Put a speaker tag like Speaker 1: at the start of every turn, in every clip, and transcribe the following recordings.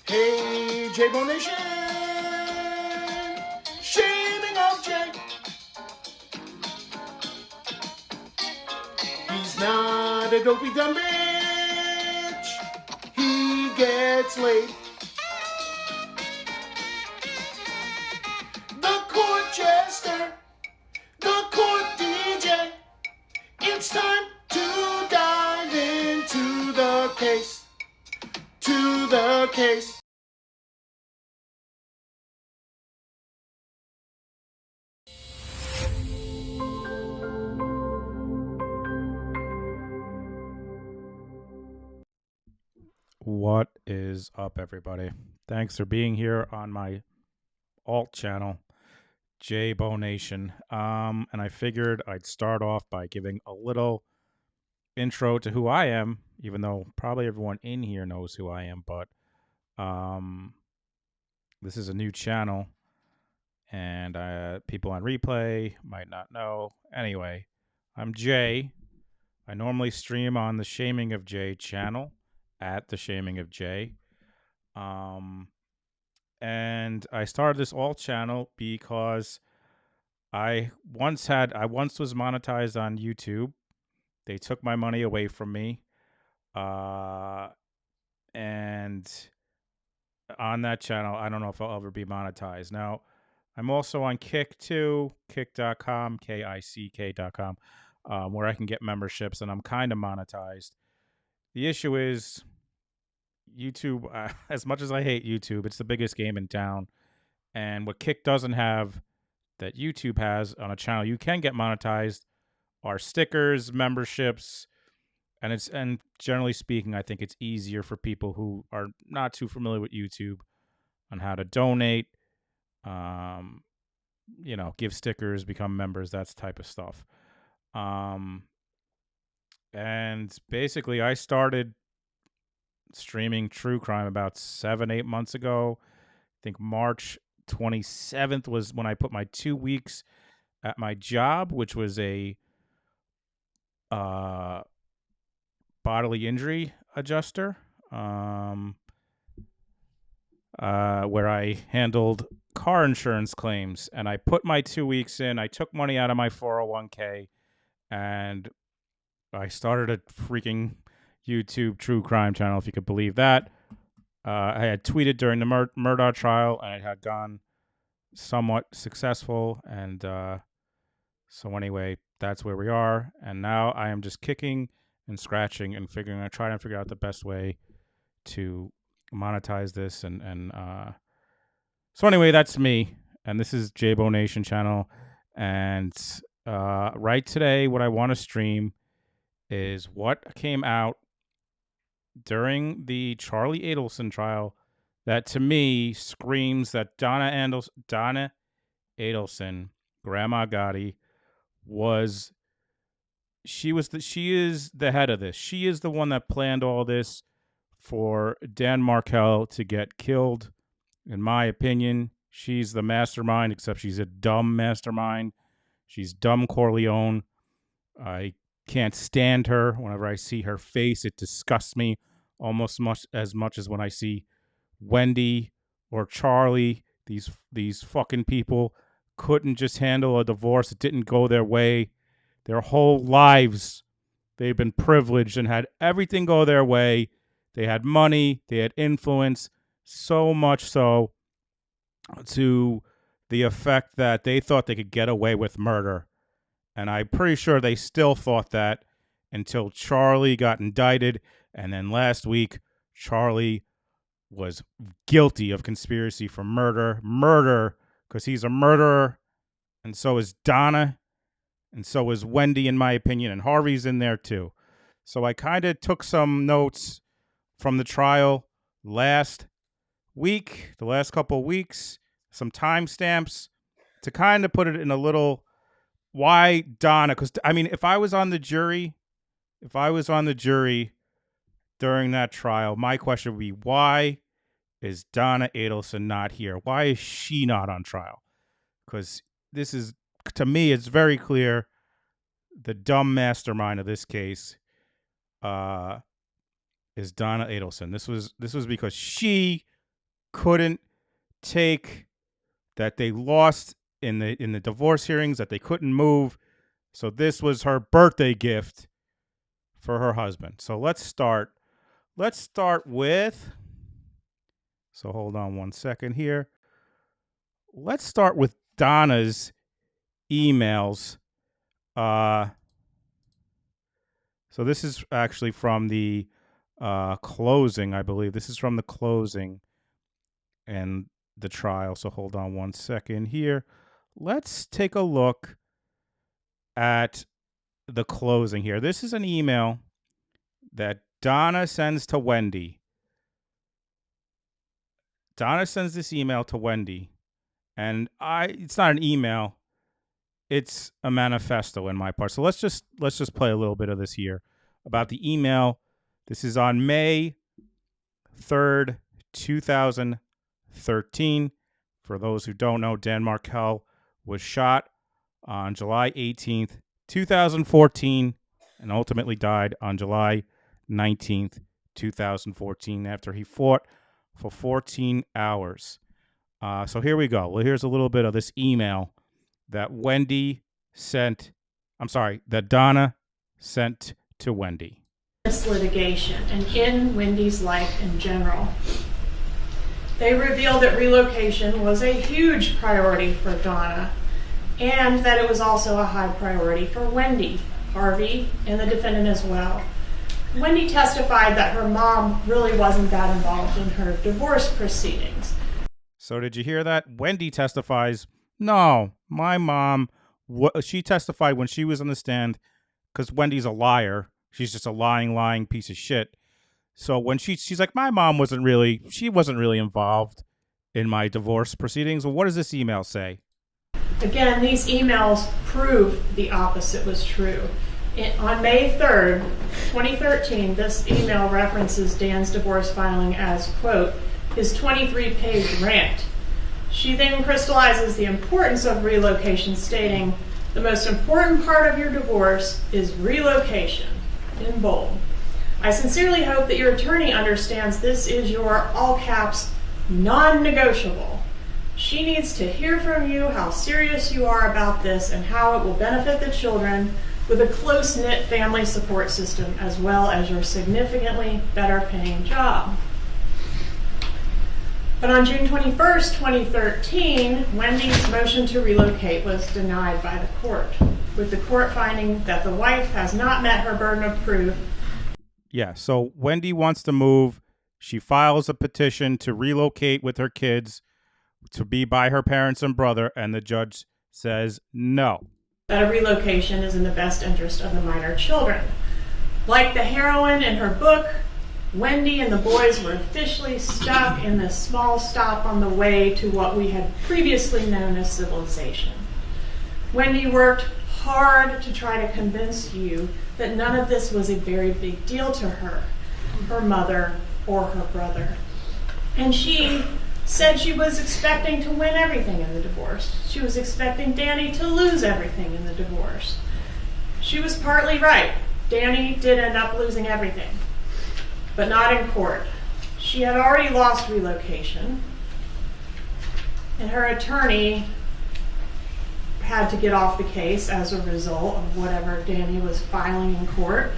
Speaker 1: Hey, J-Bone Nation! Shaming of Jay. He's not a dopey dumb bitch. He gets laid. The court jester. The court DJ. It's time to dive into the case. To the case.
Speaker 2: What is up, everybody? Thanks for being here on my alt channel, J-Bonation. And I figured I'd start off by giving a little intro to who I am, even though probably everyone in here knows who I am, but this is a new channel, and people on replay might not know. Anyway, I'm Jay. I normally stream on the Shaming of Jay channel, at the Shaming of Jay. And I started this alt channel because I once was monetized on YouTube. They took my money away from me. And on that channel, I don't know if I'll ever be monetized. Now, I'm also on Kick too, kick.com, Kick.com, where I can get memberships, and I'm kind of monetized. The issue is YouTube, as much as I hate YouTube, it's the biggest game in town. And what Kick doesn't have that YouTube has on a channel you can get monetized are stickers, memberships, and generally speaking, I think it's easier for people who are not too familiar with YouTube on how to donate, give stickers, become members, that type of stuff. And basically, I started streaming true crime about 7-8 months ago. I think March 27th was when I put my 2 weeks at my job, which was a bodily injury adjuster, where I handled car insurance claims. And I put my 2 weeks in. I took money out of my 401k, and I started a freaking YouTube true crime channel, if you could believe that. I had tweeted during the Murdaugh trial, and it had gone somewhat successful. And so anyway, that's where we are. And now I am just kicking and scratching and trying to figure out the best way to monetize this. And so anyway, that's me. And this is J-Bonation channel. And right today, what I want to stream is what came out during the Charlie Adelson trial that to me screams that Donna Adelson, Grandma Gotti, she is the head of this. She is the one that planned all this for Dan Markel to get killed. In my opinion, she's the mastermind, except she's a dumb mastermind. She's dumb Corleone. I can't stand her. Whenever I see her face, it disgusts me almost as much as when I see Wendy or Charlie. These fucking people couldn't just handle a divorce. It didn't go their way. Their whole lives, they've been privileged and had everything go their way. They had money. They had influence. So much so to the effect that they thought they could get away with murder. And I'm pretty sure they still thought that until Charlie got indicted. And then last week, Charlie was guilty of conspiracy for murder. Murder, because he's a murderer. And so is Donna. And so is Wendy, in my opinion. And Harvey's in there, too. So I kind of took some notes from the trial last week, the last couple of weeks, some timestamps to kind of put it in a little... Why Donna? Because, I mean, if I was on the jury during that trial, my question would be, why is Donna Adelson not here? Why is she not on trial? Because this is, to me, it's very clear the dumb mastermind of this case is Donna Adelson. This was because she couldn't take that they lost in the divorce hearings, that they couldn't move. So this was her birthday gift for her husband. So let's start with, so hold on one second here. Let's start with Donna's emails. So this is actually from the closing, I believe. This is from the closing and the trial. So hold on one second here. Let's take a look at the closing here. This is an email that Donna sends to Wendy. Donna sends this email to Wendy, and it's not an email, it's a manifesto in my part. So let's just play a little bit of this here about the email. This is on May 3rd, 2013. For those who don't know, Dan Markel was shot on July 18th, 2014, and ultimately died on July 19th, 2014, after he fought for 14 hours. So here we go. Well, here's a little bit of this email that that Donna sent to Wendy.
Speaker 3: This litigation and in Wendy's life in general. They revealed that relocation was a huge priority for Donna, and that it was also a high priority for Wendy, Harvey, and the defendant as well. Wendy testified that her mom really wasn't that involved in her divorce proceedings.
Speaker 2: So did you hear that? Wendy testifies, no, my mom, she testified when she was on the stand, because Wendy's a liar. She's just a lying piece of shit. So when she's like, my mom wasn't really involved in my divorce proceedings. Well, what does this email say?
Speaker 3: Again, these emails prove the opposite was true. On May 3rd, 2013, this email references Dan's divorce filing as, quote, his 23-page rant. She then crystallizes the importance of relocation, stating, the most important part of your divorce is relocation, in bold. I sincerely hope that your attorney understands this is your, all caps, non-negotiable. She needs to hear from you how serious you are about this and how it will benefit the children with a close-knit family support system, as well as your significantly better paying job. But on June 21st, 2013, Wendy's motion to relocate was denied by the court, with the court finding that the wife has not met her burden of proof.
Speaker 2: Yeah, so Wendy wants to move. She files a petition to relocate with her kids to be by her parents and brother, and the judge says no.
Speaker 3: That a relocation is in the best interest of the minor children. Like the heroine in her book, Wendy and the boys were officially stuck in this small stop on the way to what we had previously known as civilization. Wendy worked hard to try to convince you that none of this was a very big deal to her, her mother, or her brother. And she said she was expecting to win everything in the divorce. She was expecting Danny to lose everything in the divorce. She was partly right. Danny did end up losing everything, but not in court. She had already lost relocation, and her attorney had to get off the case as a result of whatever Danny was filing in court,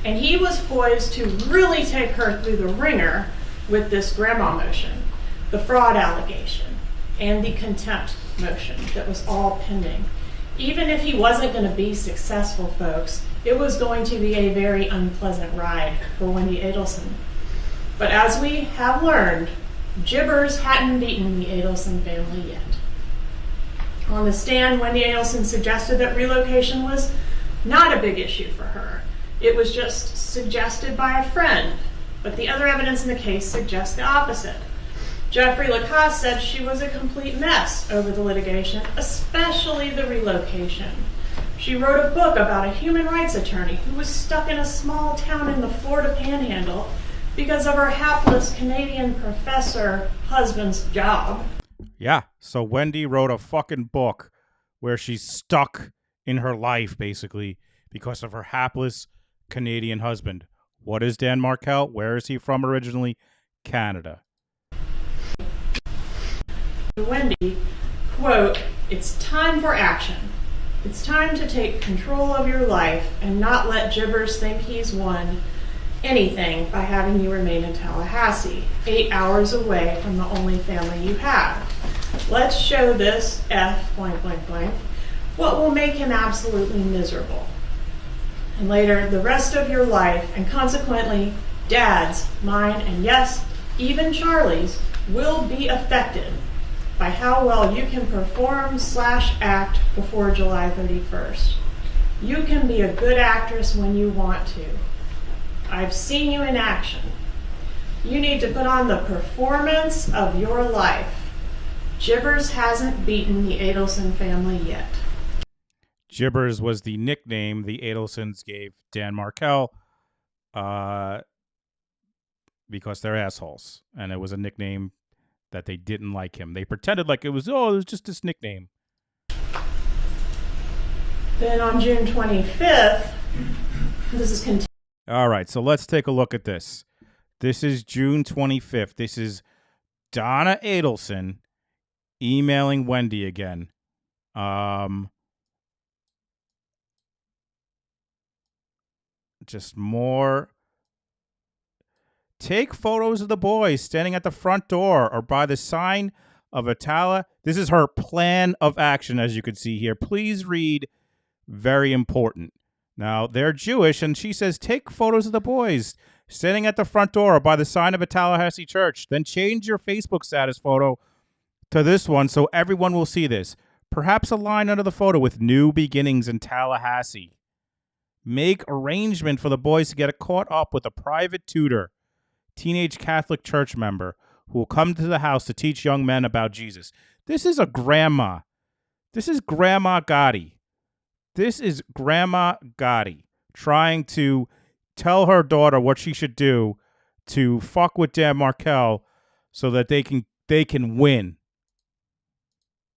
Speaker 3: and he was poised to really take her through the ringer with this grandma motion, the fraud allegation, and the contempt motion that was all pending. Even if he wasn't going to be successful, folks, it was going to be a very unpleasant ride for Wendy Adelson. But as we have learned, gibbers hadn't beaten the Adelson family yet. On the stand, Wendy Adelson suggested that relocation was not a big issue for her. It was just suggested by a friend, but the other evidence in the case suggests the opposite. Jeffrey Lacasse said she was a complete mess over the litigation, especially the relocation. She wrote a book about a human rights attorney who was stuck in a small town in the Florida Panhandle because of her hapless Canadian professor husband's job.
Speaker 2: Yeah, so Wendy wrote a fucking book where she's stuck in her life, basically, because of her hapless Canadian husband. What is Dan Markel? Where is he from originally? Canada.
Speaker 3: Wendy, quote, "It's time for action. It's time to take control of your life and not let Jibbers think he's won anything by having you remain in Tallahassee, 8 hours away from the only family you have. Let's show this F blank blank blank what will make him absolutely miserable. And later, the rest of your life, and consequently, Dad's, mine, and yes, even Charlie's, will be affected by how well you can perform/act before July 31st. You can be a good actress when you want to. I've seen you in action. You need to put on the performance of your life. Jibbers hasn't beaten the Adelson family yet."
Speaker 2: Jibbers was the nickname the Adelsons gave Dan Markel because they're assholes. And it was a nickname that they didn't like him. They pretended like it was just this nickname.
Speaker 3: Then on June 25th, this is continued.
Speaker 2: All right, so let's take a look at this. This is June 25th. This is Donna Adelson emailing Wendy again. Just more. Take photos of the boys standing at the front door or by the sign of Atala. This is her plan of action, as you can see here. Please read. Very important. Now, they're Jewish, and she says, take photos of the boys standing at the front door or by the sign of a Tallahassee church. Then change your Facebook status photo to this one so everyone will see this. Perhaps a line under the photo with new beginnings in Tallahassee. Make arrangement for the boys to get caught up with a private tutor, teenage Catholic church member, who will come to the house to teach young men about Jesus. This is a grandma. This is Grandma Gotti. This is Grandma Gotti trying to tell her daughter what she should do to fuck with Dan Markel so that they can win.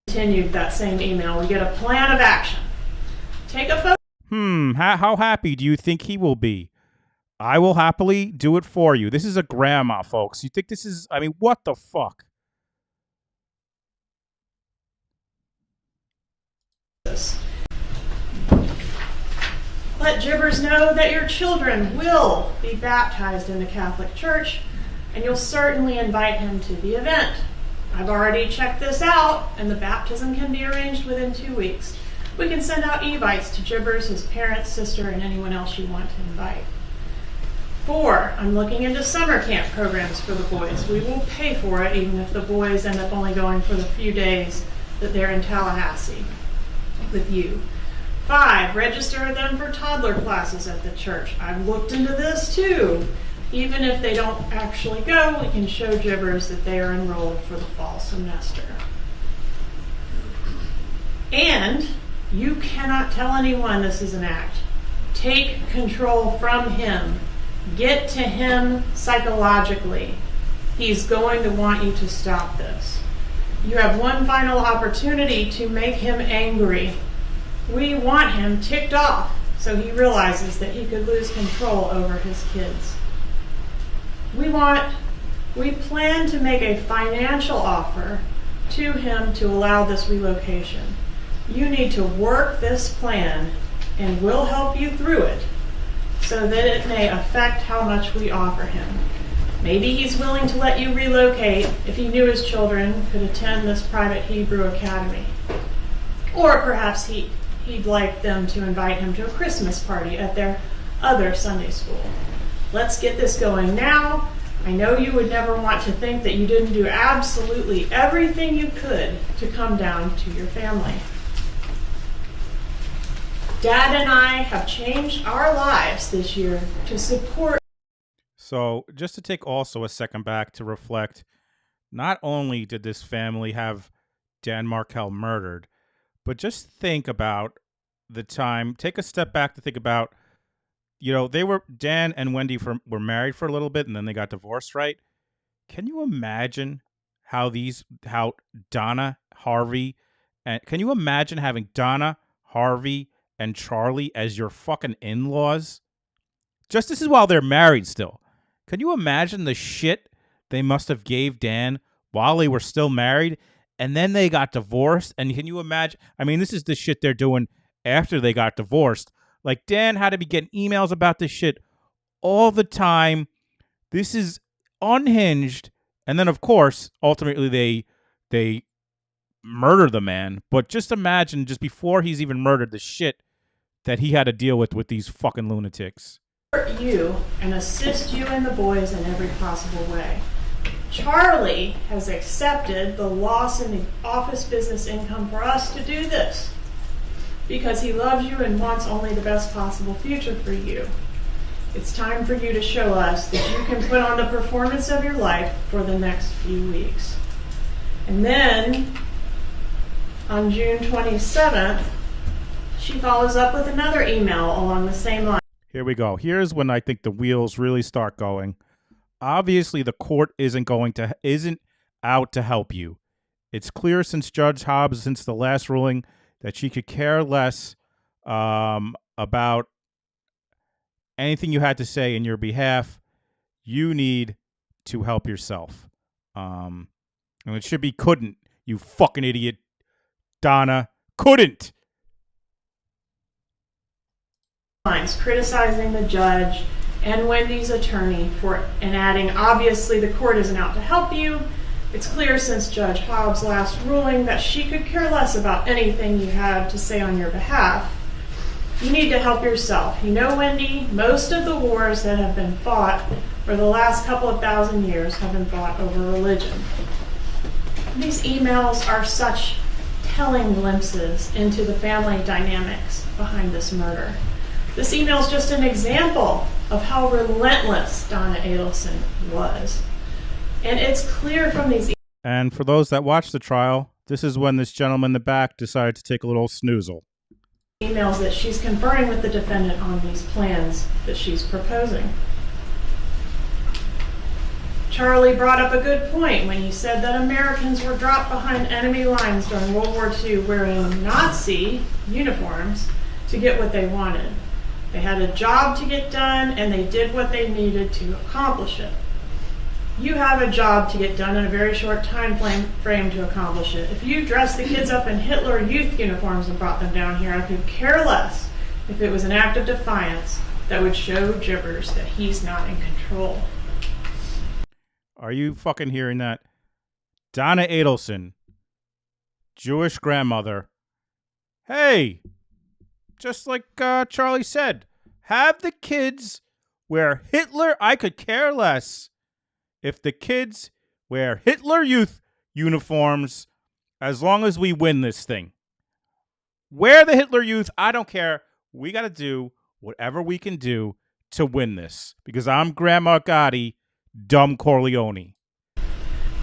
Speaker 3: Continued that same email. We get a plan of action. Take a photo.
Speaker 2: How happy do you think he will be? I will happily do it for you. This is a grandma, folks. You think this is, I mean, what the fuck?
Speaker 3: Let Jibbers know that your children will be baptized in the Catholic Church, and you'll certainly invite him to the event. I've already checked this out, and the baptism can be arranged within 2 weeks. We can send out evites to Jibbers, his parents, sister, and anyone else you want to invite. 4, I'm looking into summer camp programs for the boys. We will pay for it, even if the boys end up only going for the few days that they're in Tallahassee with you. 5, register them for toddler classes at the church. I've looked into this too. Even if they don't actually go, we can show Jibbers that they are enrolled for the fall semester. And you cannot tell anyone this is an act. Take control from him. Get to him psychologically. He's going to want you to stop this. You have one final opportunity to make him angry. We want him ticked off so he realizes that he could lose control over his kids. We plan to make a financial offer to him to allow this relocation. You need to work this plan, and we'll help you through it so that it may affect how much we offer him. Maybe he's willing to let you relocate if he knew his children could attend this private Hebrew academy. Or perhaps he'd like them to invite him to a Christmas party at their other Sunday school. Let's get this going now. I know you would never want to think that you didn't do absolutely everything you could to come down to your family. Dad and I have changed our lives this year to support.
Speaker 2: So just to take also a second back to reflect, not only did this family have Dan Markel murdered, but just think about the time, take a step back to think about, Dan and Wendy were married for a little bit and then they got divorced, right? Can you imagine how Donna, Harvey, and can you imagine having Donna, Harvey, and Charlie as your fucking in-laws? this is while they're married still. Can you imagine the shit they must have gave Dan while they were still married? And then they got divorced. And can you imagine? I mean, this is the shit they're doing after they got divorced. Like, Dan had to be getting emails about this shit all the time. This is unhinged. And then, of course, ultimately they murder the man. But just imagine, just before he's even murdered, the shit that he had to deal with these fucking lunatics.
Speaker 3: You and assist you and the boys in every possible way. Charlie has accepted the loss in the office business income for us to do this because he loves you and wants only the best possible future for you. It's time for you to show us that you can put on the performance of your life for the next few weeks. And then on June 27th, she follows up with another email along the same line.
Speaker 2: Here we go. Here's when I think the wheels really start going. Obviously, the court isn't out to help you. It's clear since Judge Hobbs, since the last ruling, that she could care less about anything you had to say in your behalf. You need to help yourself. And it should be couldn't, you fucking idiot, Donna. Couldn't.
Speaker 3: Criticizing the judge and Wendy's attorney and adding, obviously the court isn't out to help you. It's clear since Judge Hobbs' last ruling that she could care less about anything you had to say on your behalf. You need to help yourself. You know, Wendy, most of the wars that have been fought for the last couple of thousand years have been fought over religion. These emails are such telling glimpses into the family dynamics behind this murder. This email is just an example of how relentless Donna Adelson was. And it's clear from these
Speaker 2: And for those that watched the trial, this is when this gentleman in the back decided to take a little snoozle.
Speaker 3: emails that she's conferring with the defendant on these plans that she's proposing. Charlie brought up a good point when he said that Americans were dropped behind enemy lines during World War II wearing Nazi uniforms to get what they wanted. They had a job to get done, and they did what they needed to accomplish it. You have a job to get done in a very short time frame to accomplish it. If you dressed the kids up in Hitler Youth uniforms and brought them down here, I could care less if it was an act of defiance that would show Gibbers that he's not in control.
Speaker 2: Are you fucking hearing that? Donna Adelson, Jewish grandmother. Hey, just like Charlie said, have the kids wear Hitler. I could care less if the kids wear Hitler Youth uniforms as long as we win this thing. Wear the Hitler Youth. I don't care. We got to do whatever we can do to win this because I'm Grandma Gotti, dumb Corleone.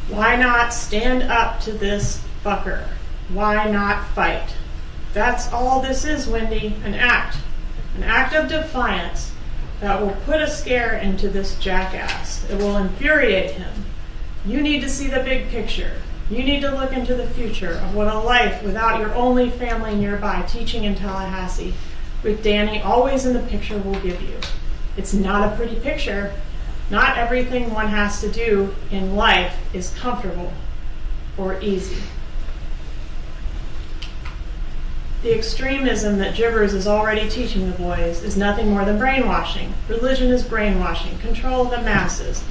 Speaker 3: Why not stand up to this fucker? Why not fight? That's all this is, Wendy, an act of defiance that will put a scare into this jackass. It will infuriate him. You need to see the big picture. You need to look into the future of what a life without your only family nearby teaching in Tallahassee with Danny always in the picture will give you. It's not a pretty picture. Not everything one has to do in life is comfortable or easy. The extremism that Gibbers is already teaching the boys is nothing more than brainwashing. Religion is brainwashing, control of the masses.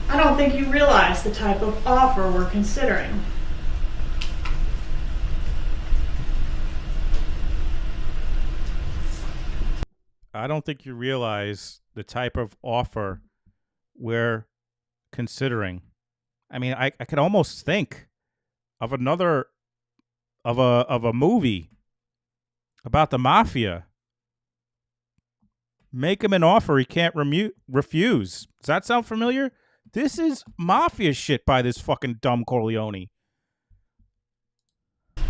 Speaker 3: I don't think you realize the type of offer we're considering.
Speaker 2: I don't think you realize the type of offer we're considering. I mean, I could almost think of another of a movie about the mafia. Make him an offer he can't refuse. Does that sound familiar? This is mafia shit by this fucking dumb Corleone.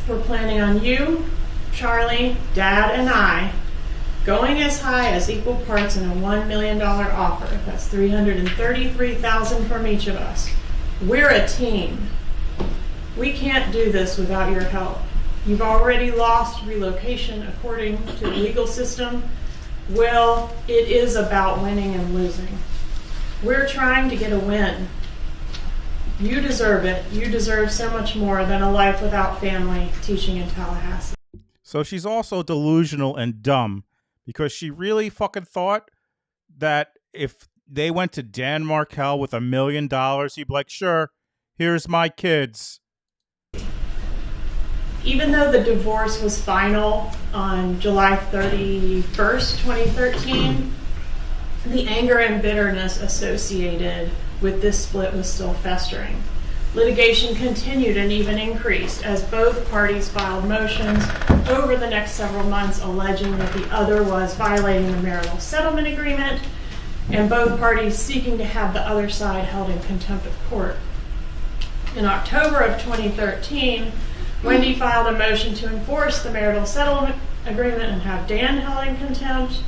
Speaker 3: We're planning on you, Charlie, Dad, and I going as high as equal parts in a $1 million offer. That's $333,000 from each of us. We're a team. We can't do this without your help. You've already lost relocation according to the legal system. Well, it is about winning and losing. We're trying to get a win. You deserve it. You deserve so much more than a life without family teaching in Tallahassee.
Speaker 2: So she's also delusional and dumb because she really fucking thought that if they went to Dan Markel with $1 million, he'd be like, sure, here's my kids.
Speaker 3: Even though the divorce was final on July 31st, 2013, the anger and bitterness associated with this split was still festering. Litigation continued and even increased as both parties filed motions over the next several months alleging that the other was violating the marital settlement agreement, and both parties seeking to have the other side held in contempt of court. In October of 2013, Wendy filed a motion to enforce the marital settlement agreement and have Dan held in contempt.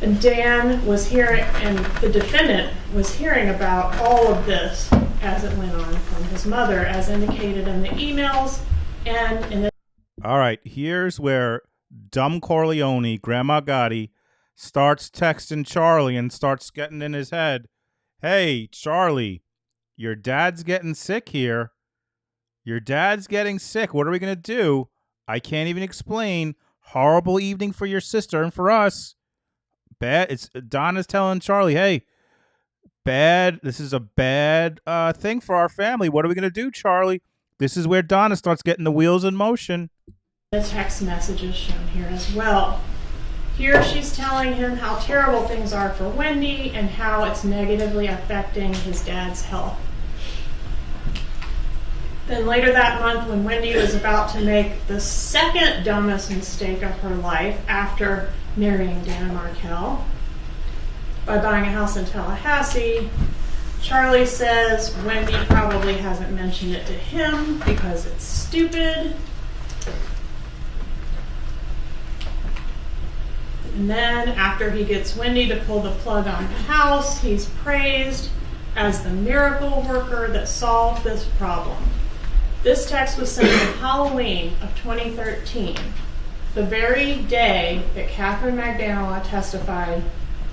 Speaker 3: And Dan was hearing, and the defendant was hearing about all of this as it went on from his mother, as indicated in the emails and in the...
Speaker 2: All right, here's where dumb Corleone, Grandma Gotti, starts texting Charlie and starts getting in his head, hey, Charlie, your dad's getting sick here. Your dad's getting sick. What are we going to do? I can't even explain. Horrible evening for your sister and for us. Bad. It's Donna's telling Charlie, hey, bad. This is a bad thing for our family. What are we going to do, Charlie? This is where Donna starts getting the wheels in motion.
Speaker 3: The text messages shown here as well. Here she's telling him how terrible things are for Wendy and how it's negatively affecting his dad's health. Then later that month, when Wendy was about to make the second dumbest mistake of her life after marrying Dan Markel by buying a house in Tallahassee, Charlie says Wendy probably hasn't mentioned it to him because it's stupid. And then after he gets Wendy to pull the plug on the house, he's praised as the miracle worker that solved this problem. This text was sent on Halloween of 2013, the very day that Catherine Magdalena testified.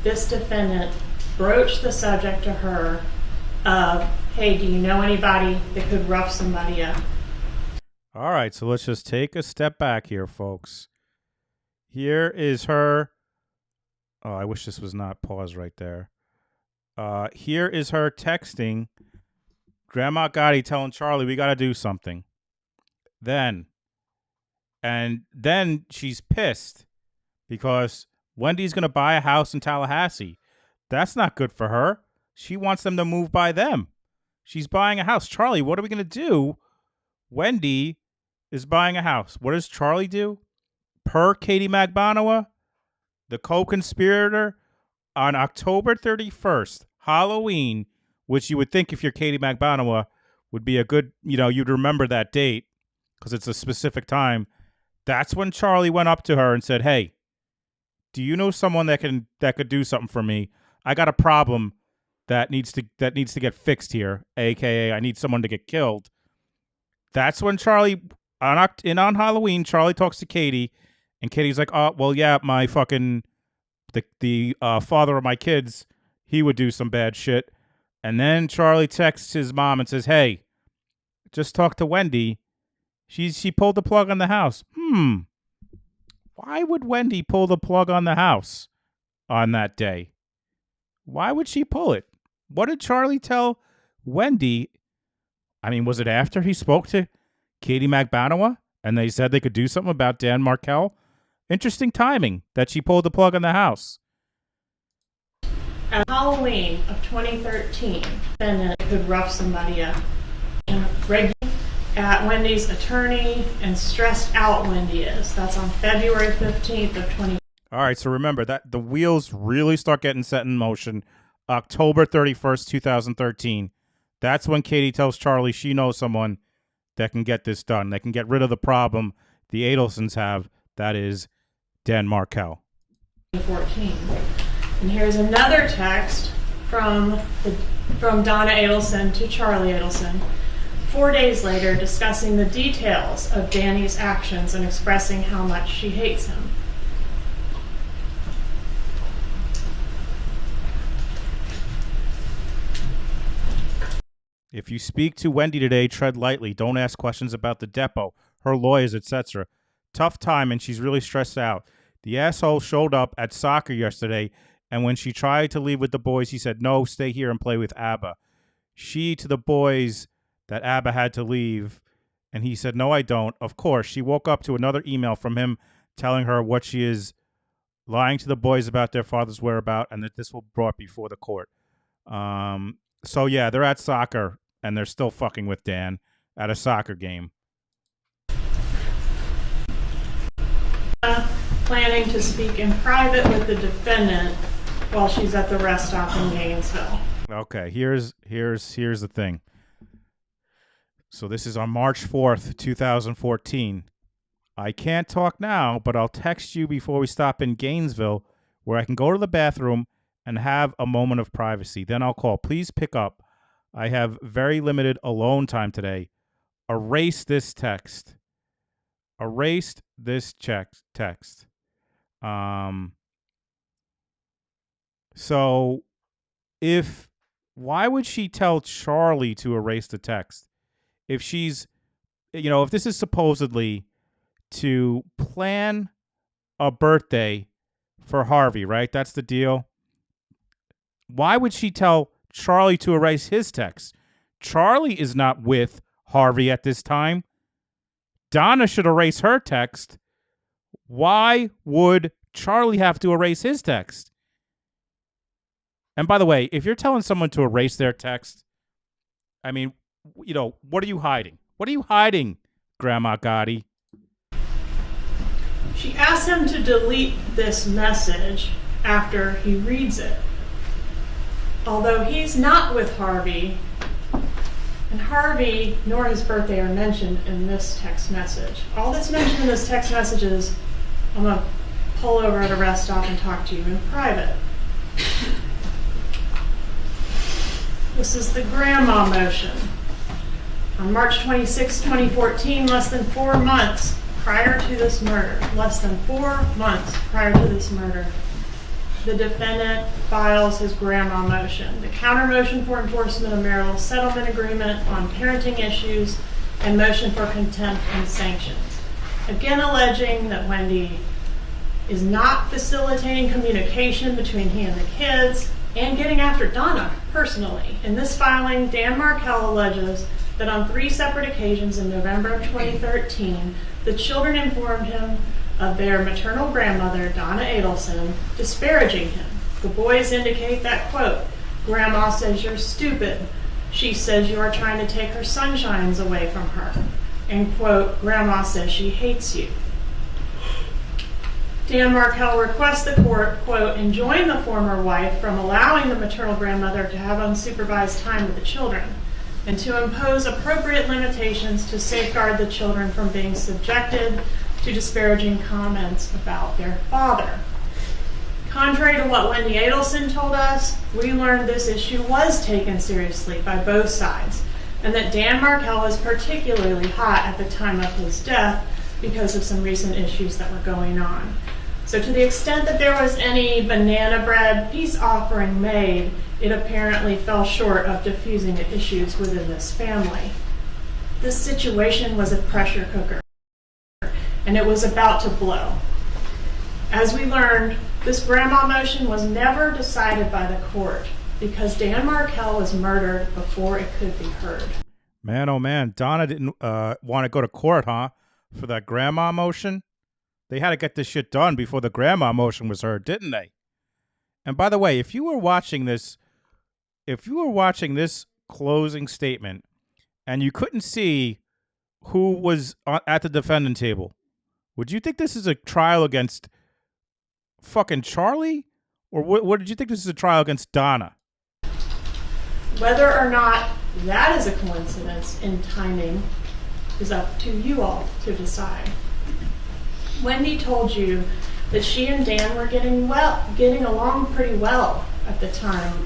Speaker 3: This defendant broached the subject to her of, hey, do you know anybody that could rough somebody up?
Speaker 2: All right, so let's just take a step back here, folks. Here is her. Oh, I wish this was not paused right there. Here is her texting Grandma Gotti telling Charlie, we got to do something. Then she's pissed because Wendy's going to buy a house in Tallahassee. That's not good for her. She wants them to move by them. She's buying a house. Charlie, what are we going to do? Wendy is buying a house. What does Charlie do? Per Katie Magbanua, the co-conspirator, on October 31st, Halloween, which you would think if you're Katie Magbanua would be a good, you'd remember that date because it's a specific time. That's when Charlie went up to her and said, hey, do you know someone that could do something for me? I got a problem that needs to get fixed here, aka I need someone to get killed. That's when Charlie on Halloween, Charlie talks to Katie, and Katie's like, oh, well, yeah, my fucking the father of my kids, he would do some bad shit. And then Charlie texts his mom and says, hey, just talk to Wendy. She pulled the plug on the house. Why would Wendy pull the plug on the house on that day? Why would she pull it? What did Charlie tell Wendy? I mean, was it after he spoke to Katie Magbanua and they said they could do something about Dan Markel? Interesting timing that she pulled the plug on the house.
Speaker 3: At Halloween of 2013, defendant could rough somebody up. Regular at Wendy's attorney and stressed out Wendy is. That's on February 15th of 20.
Speaker 2: All right, so remember that the wheels really start getting set in motion October 31st, 2013. That's when Katie tells Charlie she knows someone that can get this done. They can get rid of the problem the Adelsons have, that is Dan Markel.
Speaker 3: 2014. And here's another text from Donna Adelson to Charlie Adelson 4 days later discussing the details of Danny's actions and expressing how much she hates him.
Speaker 2: If you speak to Wendy today, tread lightly. Don't ask questions about the depot, her lawyers, etc. Tough time, and she's really stressed out. The asshole showed up at soccer yesterday, and when she tried to leave with the boys, he said, no, stay here and play with Abba. She to the boys that Abba had to leave, and he said, no, I don't. Of course, she woke up to another email from him telling her what she is lying to the boys about their father's whereabouts, and that this will be brought before the court. So, yeah, they're at soccer, and they're still fucking with Dan at a soccer game.
Speaker 3: Planning to speak in private with the defendant while she's at the rest stop in Gainesville.
Speaker 2: Okay, here's the thing. So this is on March 4th, 2014. I can't talk now, but I'll text you before we stop in Gainesville where I can go to the bathroom and have a moment of privacy. Then I'll call. Please pick up. I have very limited alone time today. Erase this text. Erased this text. So why would she tell Charlie to erase the text? If she's, if this is supposedly to plan a birthday for Harvey, right? That's the deal. Why would she tell Charlie to erase his text? Charlie is not with Harvey at this time. Donna should erase her text. Why would Charlie have to erase his text? And by the way, if you're telling someone to erase their text, I mean, what are you hiding? What are you hiding, Grandma Gotti?
Speaker 3: She asks him to delete this message after he reads it. Although he's not with Harvey, and Harvey nor his birthday are mentioned in this text message. All that's mentioned in this text message is, I'm going to pull over at a rest stop and talk to you in private. This is the grandma motion. On March 26, 2014, less than 4 months prior to this murder, the defendant files his grandma motion, the counter motion for enforcement of marital settlement agreement on parenting issues, and motion for contempt and sanctions. Again, alleging that Wendy is not facilitating communication between he and the kids and getting after Donna personally. In this filing, Dan Markel alleges that on 3 separate occasions in November of 2013, the children informed him of their maternal grandmother, Donna Adelson, disparaging him. The boys indicate that, quote, Grandma says you're stupid. She says you are trying to take her sunshines away from her. And, quote, Grandma says she hates you. Dan Markel requests the court, quote, enjoin the former wife from allowing the maternal grandmother to have unsupervised time with the children, and to impose appropriate limitations to safeguard the children from being subjected to disparaging comments about their father. Contrary to what Wendy Adelson told us, we learned this issue was taken seriously by both sides, and that Dan Markel was particularly hot at the time of his death because of some recent issues that were going on. So to the extent that there was any banana bread peace offering made, it apparently fell short of diffusing the issues within this family. This situation was a pressure cooker, and it was about to blow. As we learned, this grandma motion was never decided by the court because Dan Markel was murdered before it could be heard.
Speaker 2: Man, oh man, Donna didn't want to go to court, huh? For that grandma motion? They had to get this shit done before the grandma motion was heard, didn't they? And by the way, if you were watching this closing statement and you couldn't see who was at the defendant table, would you think this is a trial against fucking Charlie? Or what did you think this is a trial against Donna?
Speaker 3: Whether or not that is a coincidence in timing is up to you all to decide. Wendy told you that she and Dan were getting along pretty well at the time,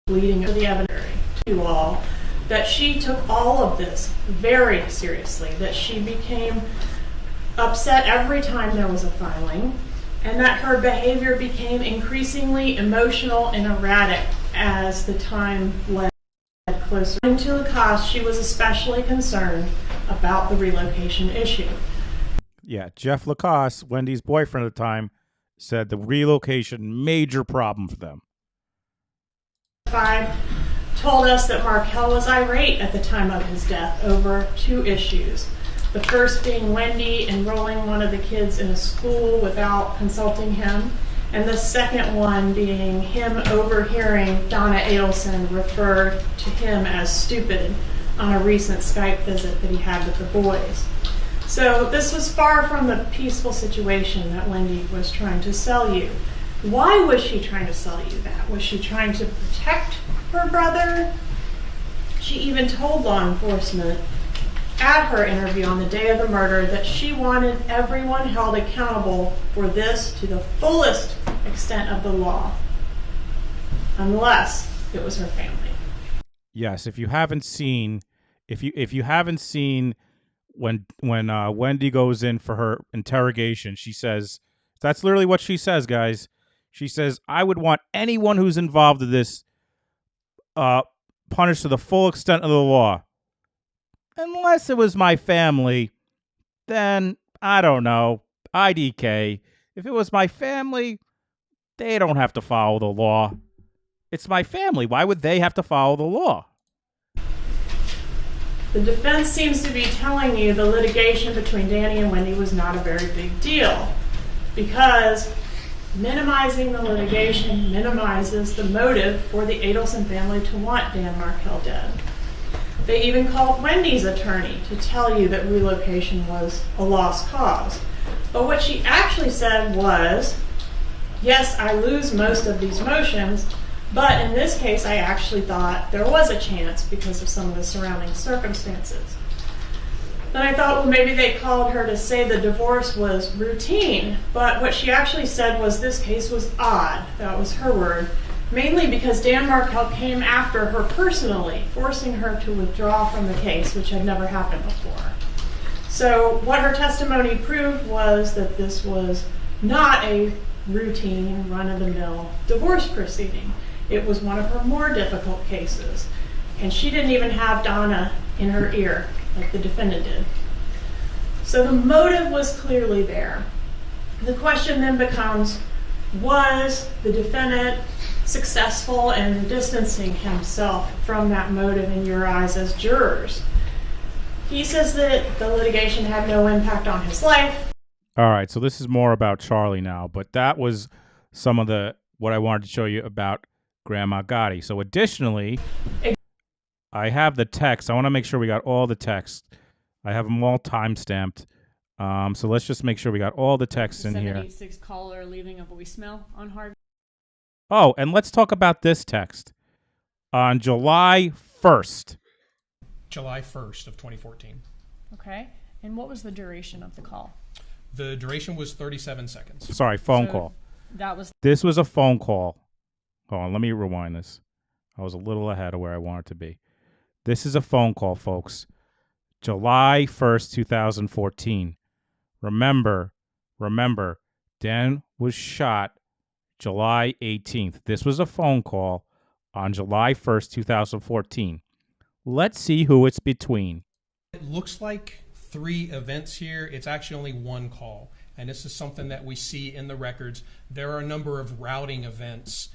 Speaker 3: leading to the evidence to you all, that she took all of this very seriously, that she became upset every time there was a filing, and that her behavior became increasingly emotional and erratic as the time led closer. To the cause, she was especially concerned about the relocation issue.
Speaker 2: Yeah, Jeff Lacoste, Wendy's boyfriend at the time, said the relocation major problem for them.
Speaker 3: Told us that Markel was irate at the time of his death over 2 issues. The first being Wendy enrolling one of the kids in a school without consulting him, and the second one being him overhearing Donna Adelson refer to him as stupid on a recent Skype visit that he had with the boys. So this was far from the peaceful situation that Wendy was trying to sell you. Why was she trying to sell you that? Was she trying to protect her brother? She even told law enforcement at her interview on the day of the murder that she wanted everyone held accountable for this to the fullest extent of the law, unless it was her family.
Speaker 2: Yes, if you haven't seen, if you haven't seen when Wendy goes in for her interrogation, she says, that's literally what she says, guys. She says, I would want anyone who's involved in this punished to the full extent of the law. Unless it was my family, then, I don't know, IDK. If it was my family, they don't have to follow the law. It's my family. Why would they have to follow the law?
Speaker 3: The defense seems to be telling you the litigation between Danny and Wendy was not a very big deal, because minimizing the litigation minimizes the motive for the Adelson family to want Dan Markel dead. They even called Wendy's attorney to tell you that relocation was a lost cause. But what she actually said was, yes, I lose most of these motions, but in this case I actually thought there was a chance because of some of the surrounding circumstances. Then I thought, well, maybe they called her to say the divorce was routine, but what she actually said was this case was odd. That was her word. Mainly because Dan Markel came after her personally, forcing her to withdraw from the case, which had never happened before. So what her testimony proved was that this was not a routine, run-of-the-mill divorce proceeding. It was one of her more difficult cases. And she didn't even have Donna in her ear like the defendant did. So the motive was clearly there. The question then becomes, was the defendant successful in distancing himself from that motive in your eyes as jurors? He says that the litigation had no impact on his life.
Speaker 2: All right, so this is more about Charlie now, but that was some of what I wanted to show you about Grandma Gotti. So additionally, I have the text. I want to make sure we got all the text. I have them all time-stamped. So let's just make sure we got all the texts in here.
Speaker 4: 786 caller leaving a voicemail on Harvey.
Speaker 2: Oh, and let's talk about this text. On July 1st.
Speaker 5: July 1st of 2014.
Speaker 4: Okay. And what was the duration of the call?
Speaker 5: The duration was 37 seconds.
Speaker 2: Sorry, phone call. This was a phone call. Hold on, let me rewind this. I was a little ahead of where I wanted to be. This is a phone call, folks. July 1st, 2014. Remember, Dan was shot July 18th. This was a phone call on July 1st, 2014. Let's see who it's between.
Speaker 5: It looks like 3 events here. It's actually only 1 call. And this is something that we see in the records. There are a number of routing events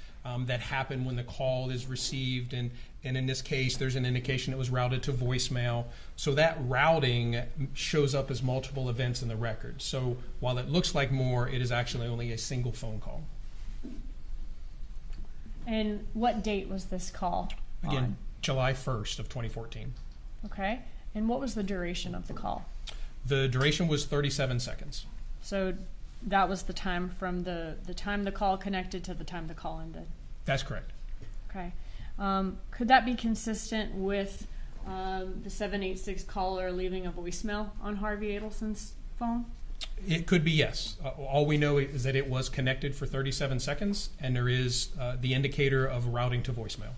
Speaker 5: that happen when the call is received. And in this case, there's an indication it was routed to voicemail. So that routing shows up as multiple events in the record. So while it looks like more, it is actually only a single phone call.
Speaker 4: And what date was this call
Speaker 5: Again,
Speaker 4: on?
Speaker 5: July 1st of 2014.
Speaker 4: Okay. And what was the duration of the call?
Speaker 5: The duration was 37 seconds.
Speaker 4: So that was the time from the time the call connected to the time the call ended?
Speaker 5: That's correct.
Speaker 4: Okay. Could that be consistent with the 786 caller leaving a voicemail on Harvey Adelson's phone?
Speaker 5: It could be, yes. All we know is that it was connected for 37 seconds, and there is the indicator of routing to voicemail.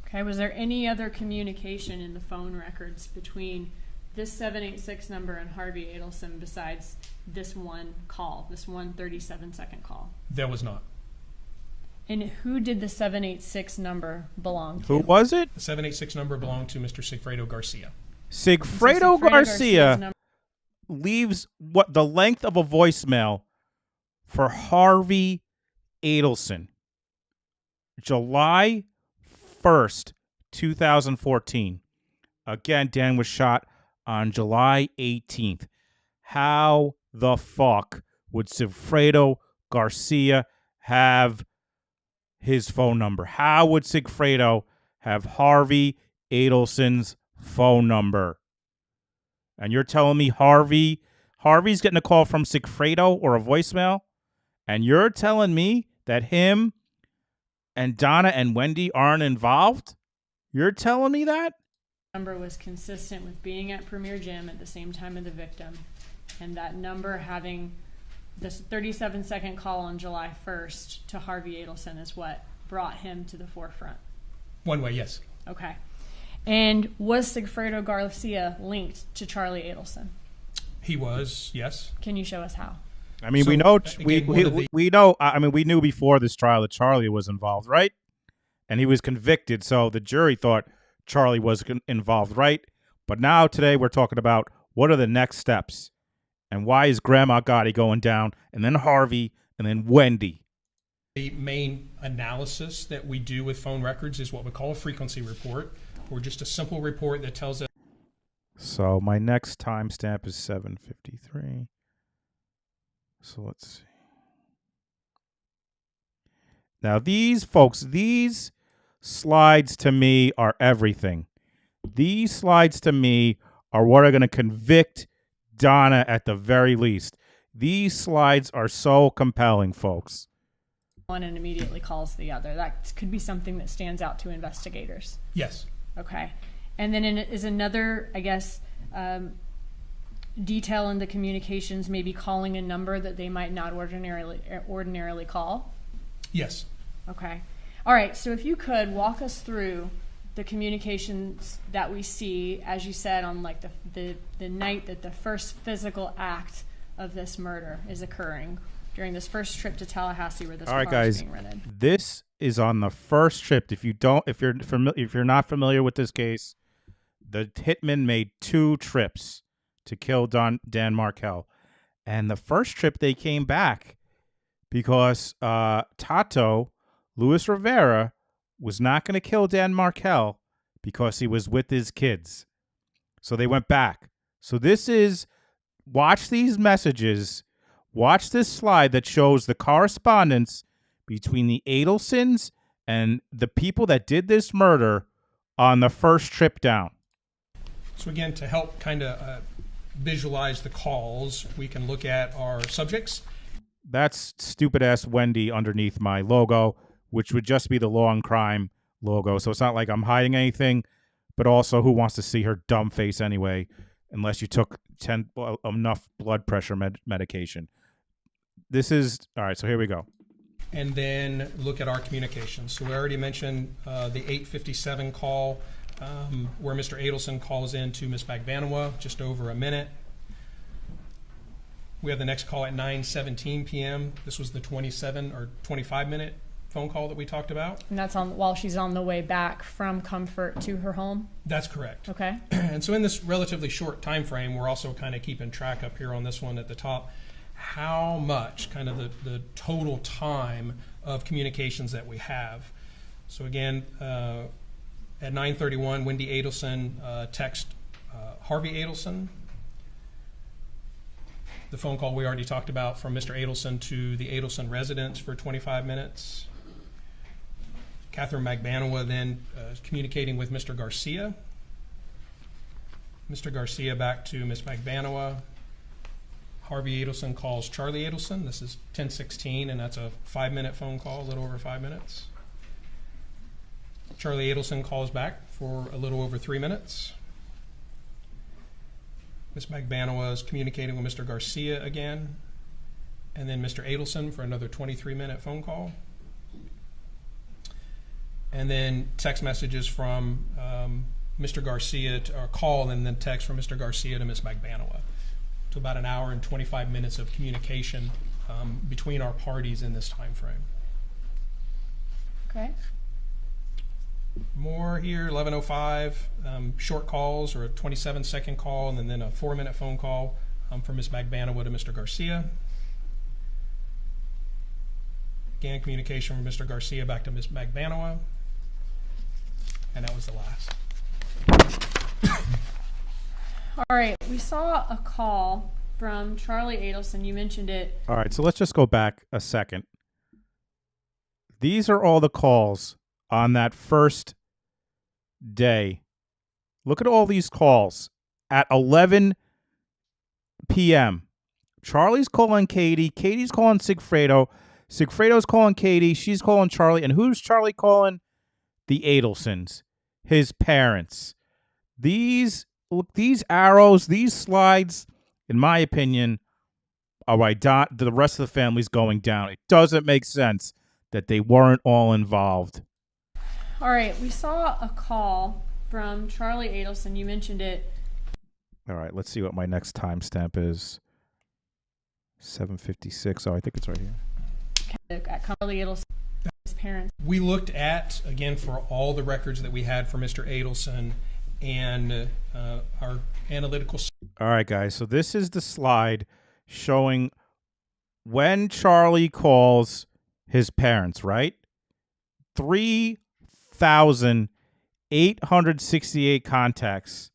Speaker 4: Okay, was there any other communication in the phone records between this 786 number and Harvey Adelson besides this one call, this one 37-second call?
Speaker 5: There was not.
Speaker 4: And who did the 786 number belong to?
Speaker 2: Who was it?
Speaker 5: The 786 number belonged to Mr. Sigfredo Garcia.
Speaker 2: Sigfredo Garcia leaves what the length of a voicemail for Harvey Adelson. July 1st, 2014. Again, Dan was shot on July 18th. How the fuck would Sigfredo Garcia have his phone number? How would Sigfredo have Harvey Adelson's phone number? And you're telling me Harvey's getting a call from Sigfredo or a voicemail, and you're telling me that him and Donna and Wendy aren't involved? You're telling me that?
Speaker 4: Number was consistent with being at Premier Gym at the same time of the victim, and that number having this 37-second call on July 1st to Harvey Adelson is what brought him to the forefront.
Speaker 5: One way, yes.
Speaker 4: Okay. And was Sigfredo Garcia linked to Charlie Adelson?
Speaker 5: He was, yes.
Speaker 4: Can you show us how?
Speaker 2: I mean,
Speaker 5: So,
Speaker 2: we know
Speaker 5: again,
Speaker 2: we know. I mean, we knew before this trial that Charlie was involved, right? And he was convicted, so the jury thought Charlie was involved, right? But now today we're talking about what are the next steps, and why is Grandma Gotti going down, and then Harvey, and then Wendy.
Speaker 5: The main analysis that we do with phone records is what we call a frequency report, or just a simple report that tells us.
Speaker 2: So my next timestamp is 7:53. So let's see. Now these folks, these slides to me are everything. These slides to me are what are going to convict Donna at the very least. These slides are so compelling, folks.
Speaker 4: One and immediately calls the other. That could be something that stands out to investigators.
Speaker 5: Yes.
Speaker 4: Okay. And then is another, I guess, detail in the communications, maybe calling a number that they might not ordinarily call?
Speaker 5: Yes.
Speaker 4: Okay. All right. So if you could walk us through the communications that we see, as you said, on like the night that the first physical act of this murder is occurring, during this first trip to Tallahassee where this car is being rented.
Speaker 2: This is on the first trip. If you're not familiar with this case, the hitman made 2 trips to kill Dan Markel, and the first trip they came back because Tato Luis Rivera was not going to kill Dan Markel because he was with his kids, so they went back. So this is, watch these messages. Watch this slide that shows the correspondence between the Adelsons and the people that did this murder on the first trip down.
Speaker 5: So again, to help kind of visualize the calls, we can look at our subjects.
Speaker 2: That's stupid-ass Wendy underneath my logo, which would just be the Law and Crime logo. So it's not like I'm hiding anything, but also who wants to see her dumb face anyway, unless you took enough blood pressure medication. This is, all right, so here we go.
Speaker 5: And then look at our communications. So we already mentioned the 8:57 call where Mr. Adelson calls in to Ms. Bagbanowa, just over a minute. We have the next call at 9:17 p.m. This was the 27 or 25-minute phone call that we talked about.
Speaker 4: And that's on while she's on the way back from Comfort to her home?
Speaker 5: That's correct.
Speaker 4: Okay.
Speaker 5: And so in this relatively short time frame, we're also kind of keeping track up here on this one at the top, how much kind of the total time of communications that we have. So again, at 9:31, Wendy Adelson text Harvey Adelson. The phone call we already talked about from Mr. Adelson to the Adelson residence for 25 minutes. Catherine Bagbanowa then communicating with Mr. Garcia. Mr. Garcia back to Ms. Bagbanowa. Harvey Adelson calls Charlie Adelson. This is 10:16, and that's a 5-minute phone call, a little over 5 minutes. Charlie Adelson calls back for a little over 3 minutes. Ms. Bagbanowa is communicating with Mr. Garcia again, and then Mr. Adelson for another 23-minute phone call. and then text messages from Mr. Garcia, or call and then text from Mr. Garcia to Ms. Magbanua. So about an hour and 25 minutes of communication between our parties in this time frame.
Speaker 4: Okay.
Speaker 5: More here, 11:05, short calls, or a 27-second call, and then a 4-minute phone call from Ms. Magbanua to Mr. Garcia. Again, communication from Mr. Garcia back to Ms. Magbanua. And that was the last.
Speaker 4: All right, we saw a call from Charlie Adelson. You mentioned it.
Speaker 2: All right, so let's just go back a second. These are all the calls on that first day. Look at all these calls at 11 p.m. Charlie's calling Katie. Katie's calling Sigfredo. Sigfredo's calling Katie. She's calling Charlie. And who's Charlie calling? The Adelsons, his parents. These arrows, these slides, in my opinion, are why the rest of the family's going down. It doesn't make sense that they weren't all involved.
Speaker 4: All right, we saw a call from Charlie Adelson. You mentioned it.
Speaker 2: All right, let's see what my next timestamp is. 7:56. Oh, I think it's right here.
Speaker 4: At Charlie Adelson, his parents.
Speaker 5: We looked at, again, for all the records that we had for Mr. Adelson and our analytical.
Speaker 2: All right, guys, so this is the slide showing when Charlie calls his parents, right? 3,868 contacts,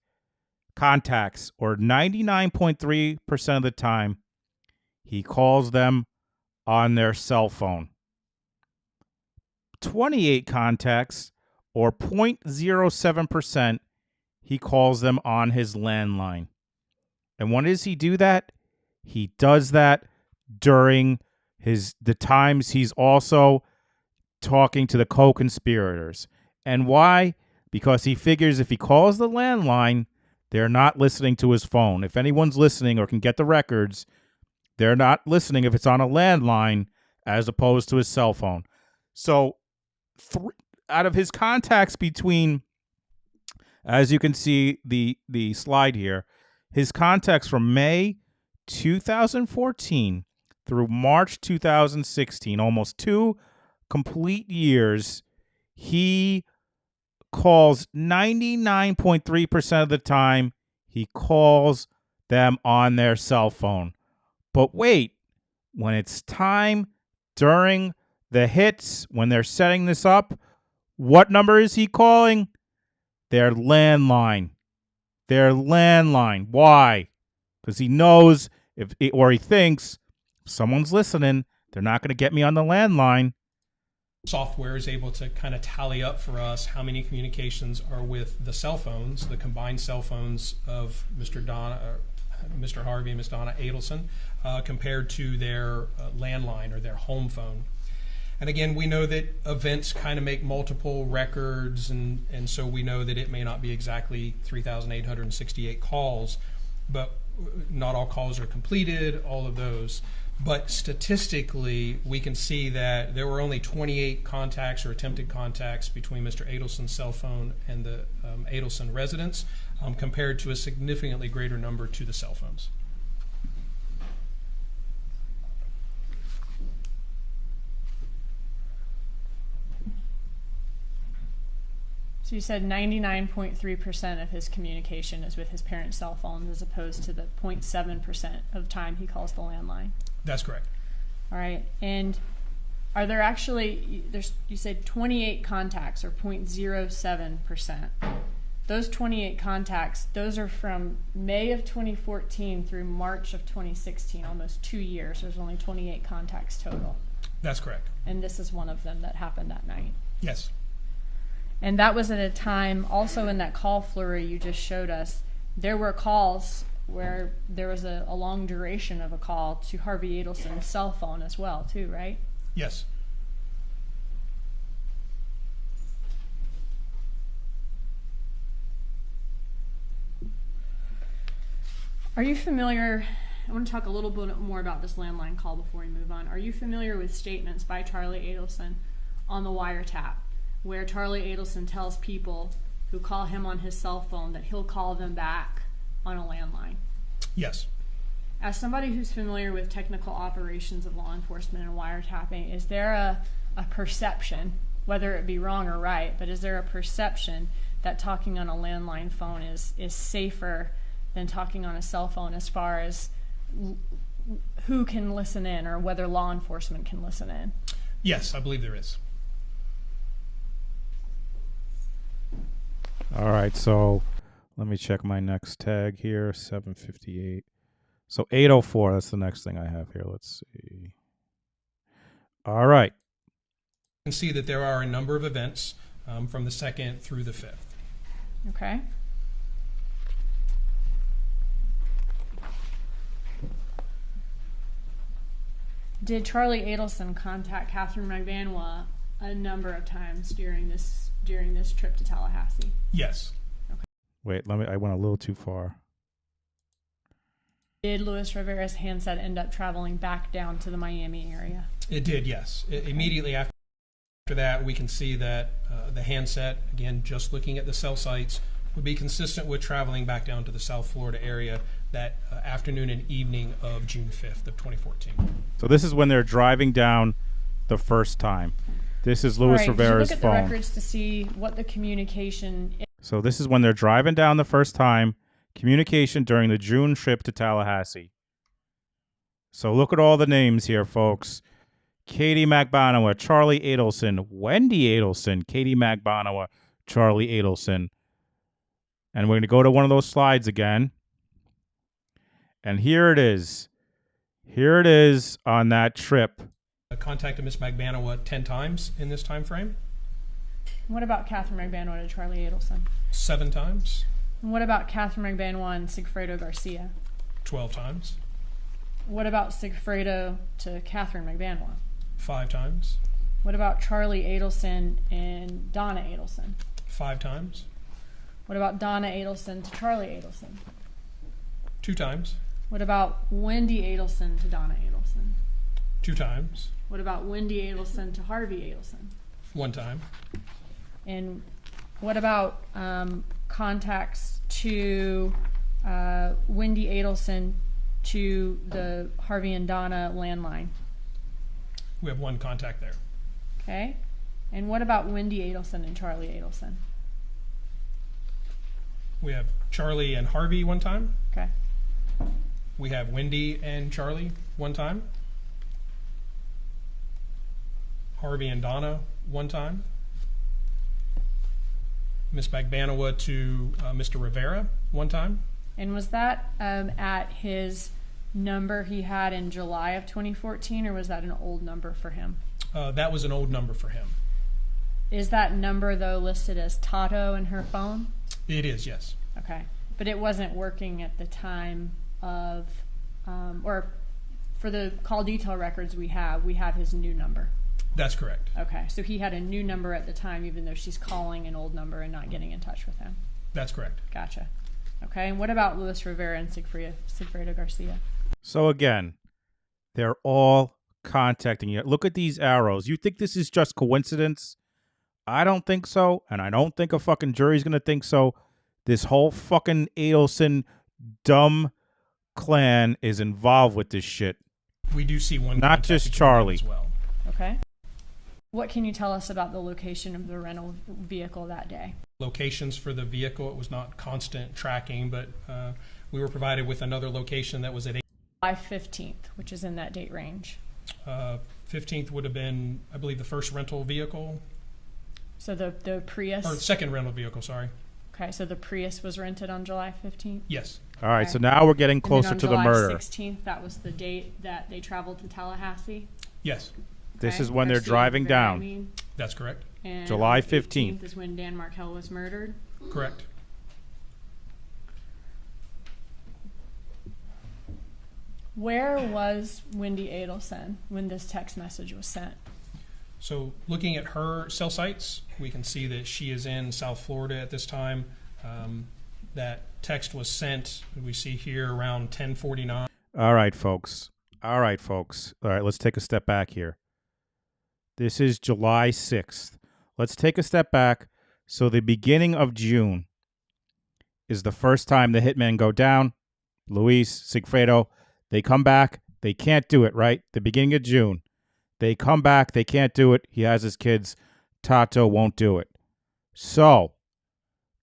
Speaker 2: or 99.3% of the time, he calls them on their cell phone. 28 contacts, or 0.07%, he calls them on his landline. And when does he do that? He does that during the times he's also talking to the co-conspirators. And why? Because he figures if he calls the landline, they're not listening to his phone. If anyone's listening or can get the records, they're not listening if it's on a landline as opposed to his cell phone. So out of his contacts between, as you can see the slide here, his contacts from May 2014 through March 2016, almost 2 complete years, he calls 99.3% of the time, he calls them on their cell phone. But wait, when it's time during the hits, when they're setting this up, what number is he calling? Their landline. Their landline. Why? Because he knows or he thinks if someone's listening, they're not going to get me on the landline.
Speaker 5: Software is able to kind of tally up for us how many communications are with the cell phones, the combined cell phones of Mr. Harvey and Ms. Donna Adelson, compared to their landline or their home phone. And again, we know that events kind of make multiple records, and so we know that it may not be exactly 3,868 calls, but not all calls are completed, all of those. But statistically, we can see that there were only 28 contacts or attempted contacts between Mr. Adelson's cell phone and the Adelson residence, compared to a significantly greater number to the cell phones.
Speaker 4: So you said 99.3% of his communication is with his parents' cell phones as opposed to the 0.7% of time he calls the landline.
Speaker 5: That's correct.
Speaker 4: All right. And are there actually, you said 28 contacts or 0.07%. Those 28 contacts, those are from May of 2014 through March of 2016, almost 2 years. There's only 28 contacts total.
Speaker 5: That's correct.
Speaker 4: And this is one of them that happened that night.
Speaker 5: Yes.
Speaker 4: And that was at a time, also in that call flurry you just showed us, there were calls where there was a long duration of a call to Harvey Adelson's cell phone as well, too, right?
Speaker 5: Yes.
Speaker 4: Are you familiar, I want to talk a little bit more about this landline call before we move on. Are you familiar with statements by Charlie Adelson on the wiretap where Charlie Adelson tells people who call him on his cell phone that he'll call them back on a landline.
Speaker 5: Yes.
Speaker 4: As somebody who's familiar with technical operations of law enforcement and wiretapping, is there a perception, whether it be wrong or right, but is there a perception that talking on a landline phone is safer than talking on a cell phone as far as who can listen in or whether law enforcement can listen in?
Speaker 5: Yes, I believe there is.
Speaker 2: All right, so let me check my next tag here, 758. So 804, that's the next thing I have here. Let's see. All right.
Speaker 5: You can see that there are a number of events from the 2nd through the 5th.
Speaker 4: Okay. Did Charlie Adelson contact Catherine McVanois a number of times during this trip to Tallahassee?
Speaker 5: Yes.
Speaker 2: Wait, I went a little too far.
Speaker 4: Did Luis Rivera's handset end up traveling back down to the Miami area?
Speaker 5: It did, yes. Immediately after that, we can see that the handset, again, just looking at the cell sites, would be consistent with traveling back down to the South Florida area that afternoon and evening of June 5th of 2014.
Speaker 2: So this is when they're driving down the first time. This is Luis Rivera's
Speaker 4: did you look at
Speaker 2: phone.
Speaker 4: the records to see what the communication is?
Speaker 2: So this is when they're driving down the first time. Communication during the June trip to Tallahassee. So look at all the names here, folks. Katie McBonowa, Charlie Adelson, Wendy Adelson, Katie McBonowa, Charlie Adelson. And we're going to go to one of those slides again. And here it is. Here it is on that trip.
Speaker 5: I contacted Ms. McBanowa 10 times in this time frame.
Speaker 4: What about Catherine McVanois to Charlie Adelson?
Speaker 5: 7 times.
Speaker 4: And what about Catherine McVanois and Sigfredo Garcia?
Speaker 5: 12 times.
Speaker 4: What about Sigfredo to Catherine McVanois?
Speaker 5: 5 times.
Speaker 4: What about Charlie Adelson and Donna Adelson?
Speaker 5: 5 times.
Speaker 4: What about Donna Adelson to Charlie Adelson?
Speaker 5: 2 times.
Speaker 4: What about Wendy Adelson to Donna Adelson?
Speaker 5: 2 times.
Speaker 4: What about Wendy Adelson to Harvey Adelson?
Speaker 5: 1 time.
Speaker 4: And what about contacts to Wendy Adelson to the Harvey and Donna landline?
Speaker 5: We have 1 contact there.
Speaker 4: Okay. And what about Wendy Adelson and Charlie Adelson?
Speaker 5: We have Charlie and Harvey 1 time.
Speaker 4: Okay.
Speaker 5: We have Wendy and Charlie 1 time. Harvey and Donna 1 time. Ms. McBanowa to Mr. Rivera 1 time.
Speaker 4: And was that at his number he had in July of 2014, or was that an old number for him?
Speaker 5: That was an old number for him.
Speaker 4: Is that number, though, listed as Tato in her phone?
Speaker 5: It is, yes.
Speaker 4: Okay. But it wasn't working at the time of, or for the call detail records we have his new number.
Speaker 5: That's correct.
Speaker 4: Okay. So he had a new number at the time, even though she's calling an old number and not getting in touch with him.
Speaker 5: That's correct.
Speaker 4: Gotcha. Okay. And what about Luis Rivera and Sigfredo Garcia?
Speaker 2: So again, they're all contacting you. Look at these arrows. You think this is just coincidence? I don't think so, and I don't think a fucking jury's going to think so. This whole fucking Adelson dumb clan is involved with this shit.
Speaker 5: We do see one.
Speaker 2: Not just Charlie.
Speaker 5: As well.
Speaker 4: Okay. What can you tell us about the location of the rental vehicle that day?
Speaker 5: Locations for the vehicle, it was not constant tracking, but we were provided with another location that was at
Speaker 4: July 15th, which is in that date range.
Speaker 5: 15th would have been, I believe, the first rental vehicle.
Speaker 4: So the Prius?
Speaker 5: Or second rental vehicle, sorry.
Speaker 4: Okay, so the Prius was rented on July 15th?
Speaker 5: Yes.
Speaker 2: All right,
Speaker 4: Okay.
Speaker 2: so now we're getting closer
Speaker 4: and
Speaker 2: to
Speaker 4: then
Speaker 2: the
Speaker 4: on
Speaker 2: murder.
Speaker 4: July 16th, that was the date that they traveled to Tallahassee?
Speaker 5: Yes,
Speaker 2: This
Speaker 4: Okay,
Speaker 2: is when they're
Speaker 4: Garcia
Speaker 2: driving
Speaker 4: Rivera,
Speaker 2: down.
Speaker 4: I mean,
Speaker 5: that's correct.
Speaker 4: and
Speaker 2: July
Speaker 4: on the
Speaker 2: 15th.
Speaker 4: 18th is when Dan Markel was murdered.
Speaker 5: Correct.
Speaker 4: Where was Wendy Adelson when this text message was sent?
Speaker 5: So looking at her cell sites, we can see that she is in South Florida at this time. That text was sent, we see here, around 10:49.
Speaker 2: All right, folks. All right, let's take a step back here. This is July 6th. let's take a step back. So the beginning of June is the first time the hitmen go down. Luis, Sigfredo, they come back. They can't do it, right? The beginning of June. They come back. They can't do it. He has his kids. Tato won't do it. So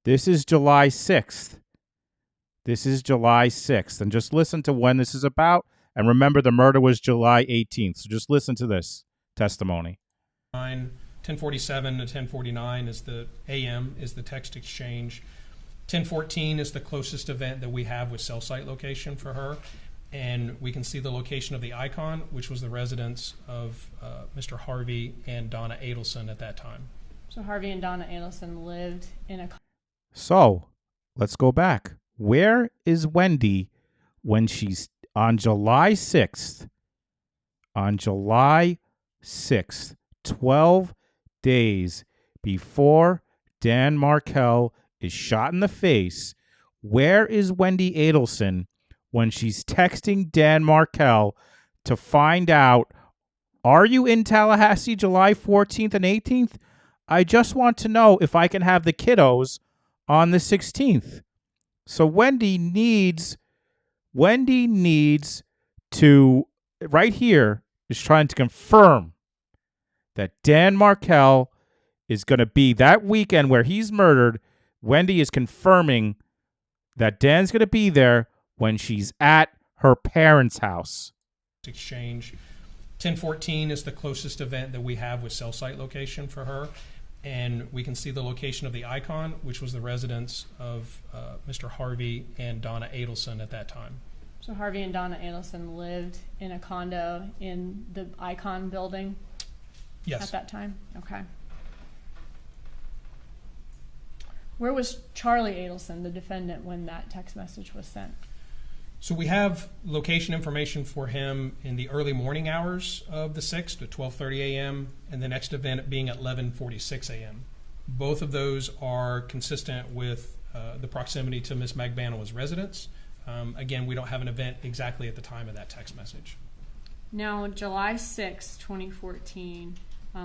Speaker 2: this is July 6th. This is July 6th. And just listen to when this is about. And remember, the murder was July 18th. So just listen to this testimony.
Speaker 5: 10:47 to 10:49 is the AM, is the text exchange. 10:14 is the closest event that we have with cell site location for her. And we can see the location of the icon, which was the residence of Mr. Harvey and Donna Adelson at that time.
Speaker 4: So Harvey and Donna Adelson lived in a...
Speaker 2: So let's go back. Where is Wendy when she's on July 6th? On July 6th, 12 days before Dan Markel is shot in the face, where is Wendy Adelson when she's texting Dan Markel to find out, are you in Tallahassee July 14th and 18th? I just want to know if I can have the kiddos on the 16th. So Wendy needs to, right here, is trying to confirm that Dan Markel is going to be that weekend where he's murdered. Wendy is confirming that Dan's going to be there when she's at her parents' house.
Speaker 5: Exchange. 10:14 is the closest event that we have with cell site location for her. And we can see the location of the icon, which was the residence of Mr. Harvey and Donna Adelson at that time.
Speaker 4: So Harvey and Donna Adelson lived in a condo in the Icon building?
Speaker 5: Yes.
Speaker 4: At that time? Okay. Where was Charlie Adelson, the defendant, when that text message was sent?
Speaker 5: So we have location information for him in the early morning hours of the 6th at 12:30 a.m. and the next event being at 11:46 a.m. Both of those are consistent with the proximity to Ms. Magbanowa's residence. Again, we don't have an event exactly at the time of that text message.
Speaker 4: Now, July 6, 2014,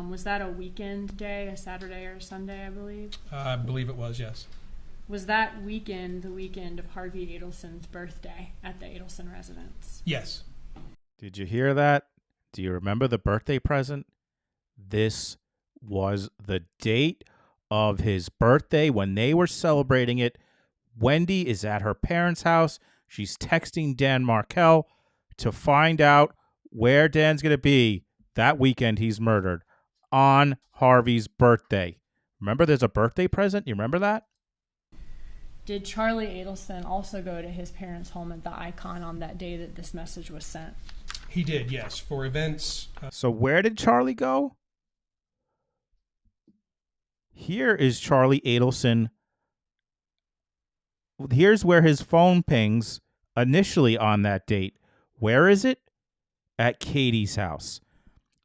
Speaker 4: was that a weekend day, a Saturday or a Sunday, I believe?
Speaker 5: I believe it was, yes.
Speaker 4: Was that weekend the weekend of Harvey Adelson's birthday at the Adelson residence?
Speaker 5: Yes.
Speaker 2: Did you hear that? Do you remember the birthday present? This was the date of his birthday when they were celebrating it. Wendy is at her parents' house. She's texting Dan Markel to find out where Dan's going to be that weekend he's murdered on Harvey's birthday. Remember, there's a birthday present? You remember that?
Speaker 4: Did Charlie Adelson also go to his parents' home at the Icon on that day that this message was sent?
Speaker 5: He did, yes. For events...
Speaker 2: So where did Charlie go? Here is Charlie Adelson. Here's where his phone pings initially on that date. Where is it? At Katie's house.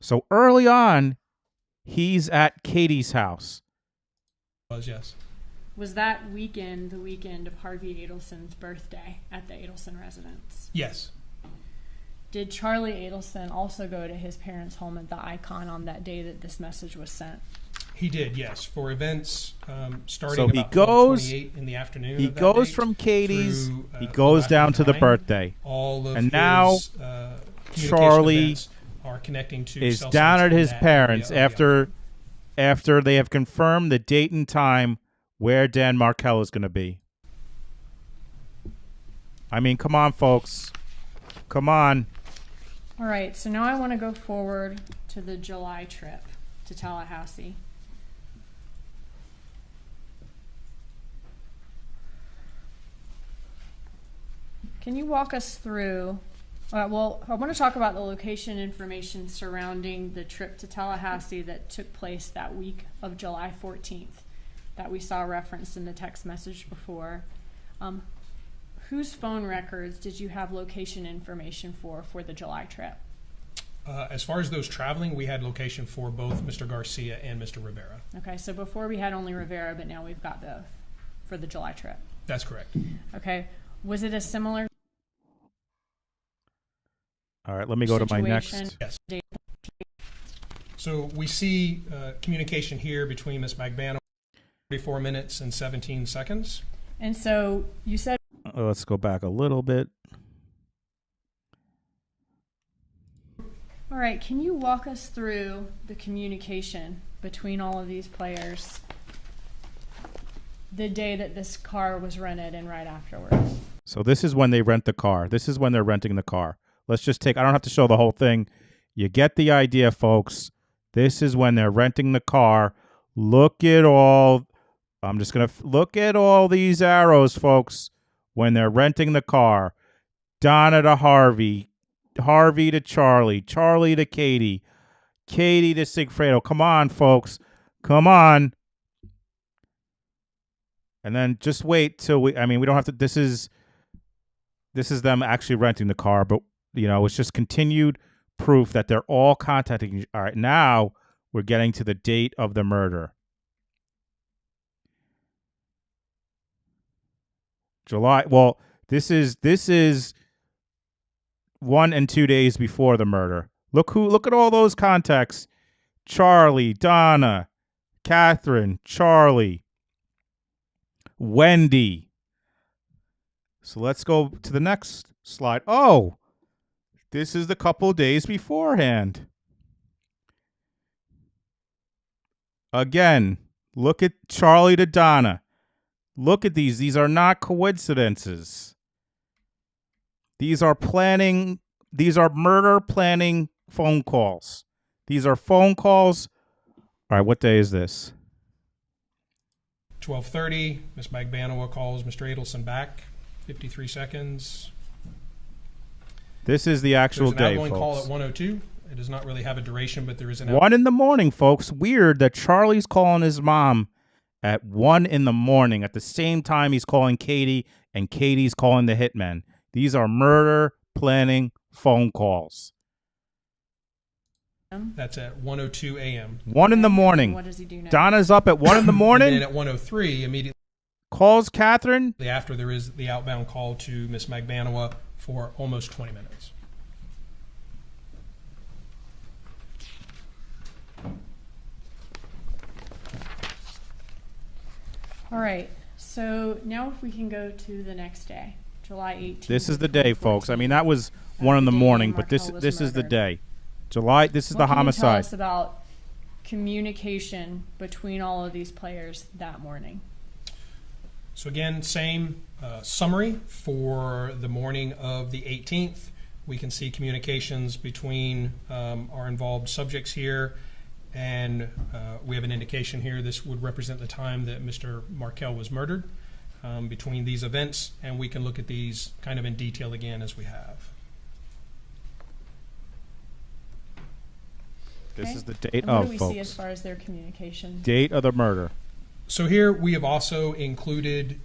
Speaker 2: So early on, he's at Katie's house.
Speaker 5: Was, yes.
Speaker 4: Was that weekend the weekend of Harvey Adelson's birthday at the Adelson residence?
Speaker 5: Yes.
Speaker 4: Did Charlie Adelson also go to his parents' home at the Icon on that day that this message was sent?
Speaker 5: He did, yes. For events starting
Speaker 2: So he
Speaker 5: about
Speaker 2: goes
Speaker 5: 12:28 in the afternoon.
Speaker 2: He
Speaker 5: of that
Speaker 2: goes
Speaker 5: date
Speaker 2: from Katie's.
Speaker 5: through,
Speaker 2: He goes down to the
Speaker 5: 9.
Speaker 2: birthday.
Speaker 5: All of
Speaker 2: And
Speaker 5: his,
Speaker 2: now
Speaker 5: communication
Speaker 2: Charlie
Speaker 5: events are connecting to
Speaker 2: is
Speaker 5: cell
Speaker 2: down
Speaker 5: sites
Speaker 2: at
Speaker 5: in
Speaker 2: his
Speaker 5: that
Speaker 2: parents
Speaker 5: area of the
Speaker 2: after they have confirmed the date and time where Dan Markel is going to be. I mean, come on, folks. Come on.
Speaker 4: All right, so now I want to go forward to the July trip to Tallahassee. Can you walk us through? Well, I want to talk about the location information surrounding the trip to Tallahassee that took place that week of July 14th that we saw referenced in the text message before. Whose phone records did you have location information for the July trip?
Speaker 5: As far as those traveling, we had location for both Mr. Garcia and Mr. Rivera.
Speaker 4: Okay, so before we had only Rivera, but now we've got both for the July trip.
Speaker 5: That's correct.
Speaker 4: Okay, was it a similar
Speaker 2: All right, let me go to my
Speaker 4: situation?
Speaker 2: next.
Speaker 5: Yes. So we see communication here between Ms. Magbano, 44 minutes and 17 seconds.
Speaker 4: And so you said.
Speaker 2: Let's go back a little bit.
Speaker 4: All right, can you walk us through the communication between all of these players the day that this car was rented and right afterwards?
Speaker 2: So this is when they rent the car. This is when they're renting the car. Let's just take, I don't have to show the whole thing. You get the idea, folks. This is when they're renting the car. Look at all, I'm just going to look at all these arrows, folks, when they're renting the car. Donna to Harvey, Harvey to Charlie, Charlie to Katie, Katie to Sigfredo. Come on, folks. Come on. And then just wait till we don't have to, this is them actually renting the car, but it's just continued proof that they're all contacting. All right, now we're getting to the date of the murder. July. Well, this is 1 and 2 days before the murder. Look at all those contacts. Charlie, Donna, Catherine, Charlie, Wendy. So let's go to the next slide. Oh, this is the couple days beforehand. Again, look at Charlie to Donna. Look at these. These are not coincidences. These are planning. These are murder planning phone calls. These are phone calls. All right, what day is this?
Speaker 5: 12:30, Ms. Magbano calls Mr. Adelson back. 53 seconds.
Speaker 2: This is the actual
Speaker 5: There's an
Speaker 2: day,
Speaker 5: outgoing
Speaker 2: folks.
Speaker 5: call at 1:02. It does not really have a duration, but there is an
Speaker 2: 1 in the morning, folks. Weird that Charlie's calling his mom at 1 in the morning at the same time he's calling Katie and Katie's calling the hitman. These are murder planning phone calls.
Speaker 5: That's at 1:02 a.m.
Speaker 2: 1 in the morning.
Speaker 4: What does he do now?
Speaker 2: Donna's up at 1 in the morning.
Speaker 5: And then at 1:03, immediately
Speaker 2: Calls Catherine.
Speaker 5: after, there is the outbound call to Ms. Magbano for almost 20 minutes.
Speaker 4: All right, so now if we can go to the next day, July 18th.
Speaker 2: This is the day, folks. I mean, that was 1 in the morning, but this is the day. July. This is the
Speaker 4: What can you tell
Speaker 2: homicide.
Speaker 4: us about communication between all of these players that morning?
Speaker 5: So again, same summary for the morning of the 18th. We can see communications between our involved subjects here, and we have an indication here this would represent the time that Mr. Markel was murdered between these events, and we can look at these kind of in detail again as we have.
Speaker 2: This
Speaker 4: Okay.
Speaker 2: is the date
Speaker 4: And what
Speaker 2: of,
Speaker 4: do we
Speaker 2: folks.
Speaker 4: see as far as their communication?
Speaker 2: Date of the murder.
Speaker 5: So here we have also included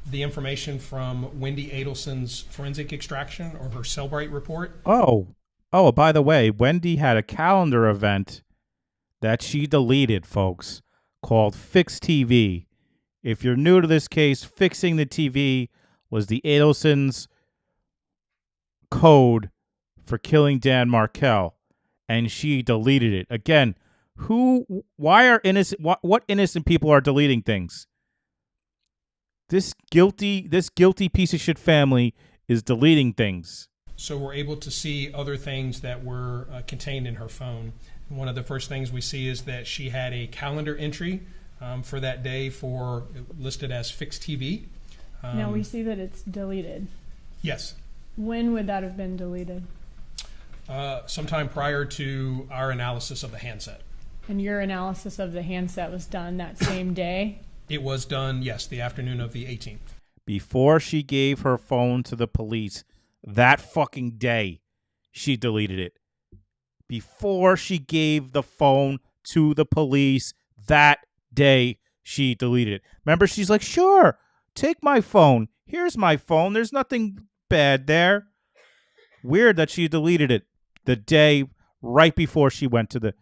Speaker 5: the information from Wendy Adelson's forensic extraction, or her Cellbrite report.
Speaker 2: Oh, by the way, Wendy had a calendar event that she deleted, folks, called Fix TV. If you're new to this case, fixing the TV was the Adelsons' code for killing Dan Markel, and she deleted it. Again, why are innocent, what innocent people are deleting things? This guilty piece of shit family is deleting things.
Speaker 5: So we're able to see other things that were contained in her phone. And one of the first things we see is that she had a calendar entry for that day listed as Fix TV.
Speaker 4: Now we see that it's deleted.
Speaker 5: Yes.
Speaker 4: When would that have been deleted?
Speaker 5: Sometime prior to our analysis of the handset.
Speaker 4: And your analysis of the handset was done that same day?
Speaker 5: It was done, yes, the afternoon of the 18th.
Speaker 2: Before she gave her phone to the police, that fucking day, she deleted it. Before she gave the phone to the police, that day, she deleted it. Remember, she's like, sure, take my phone. Here's my phone. There's nothing bad there. Weird that she deleted it the day right before she went to the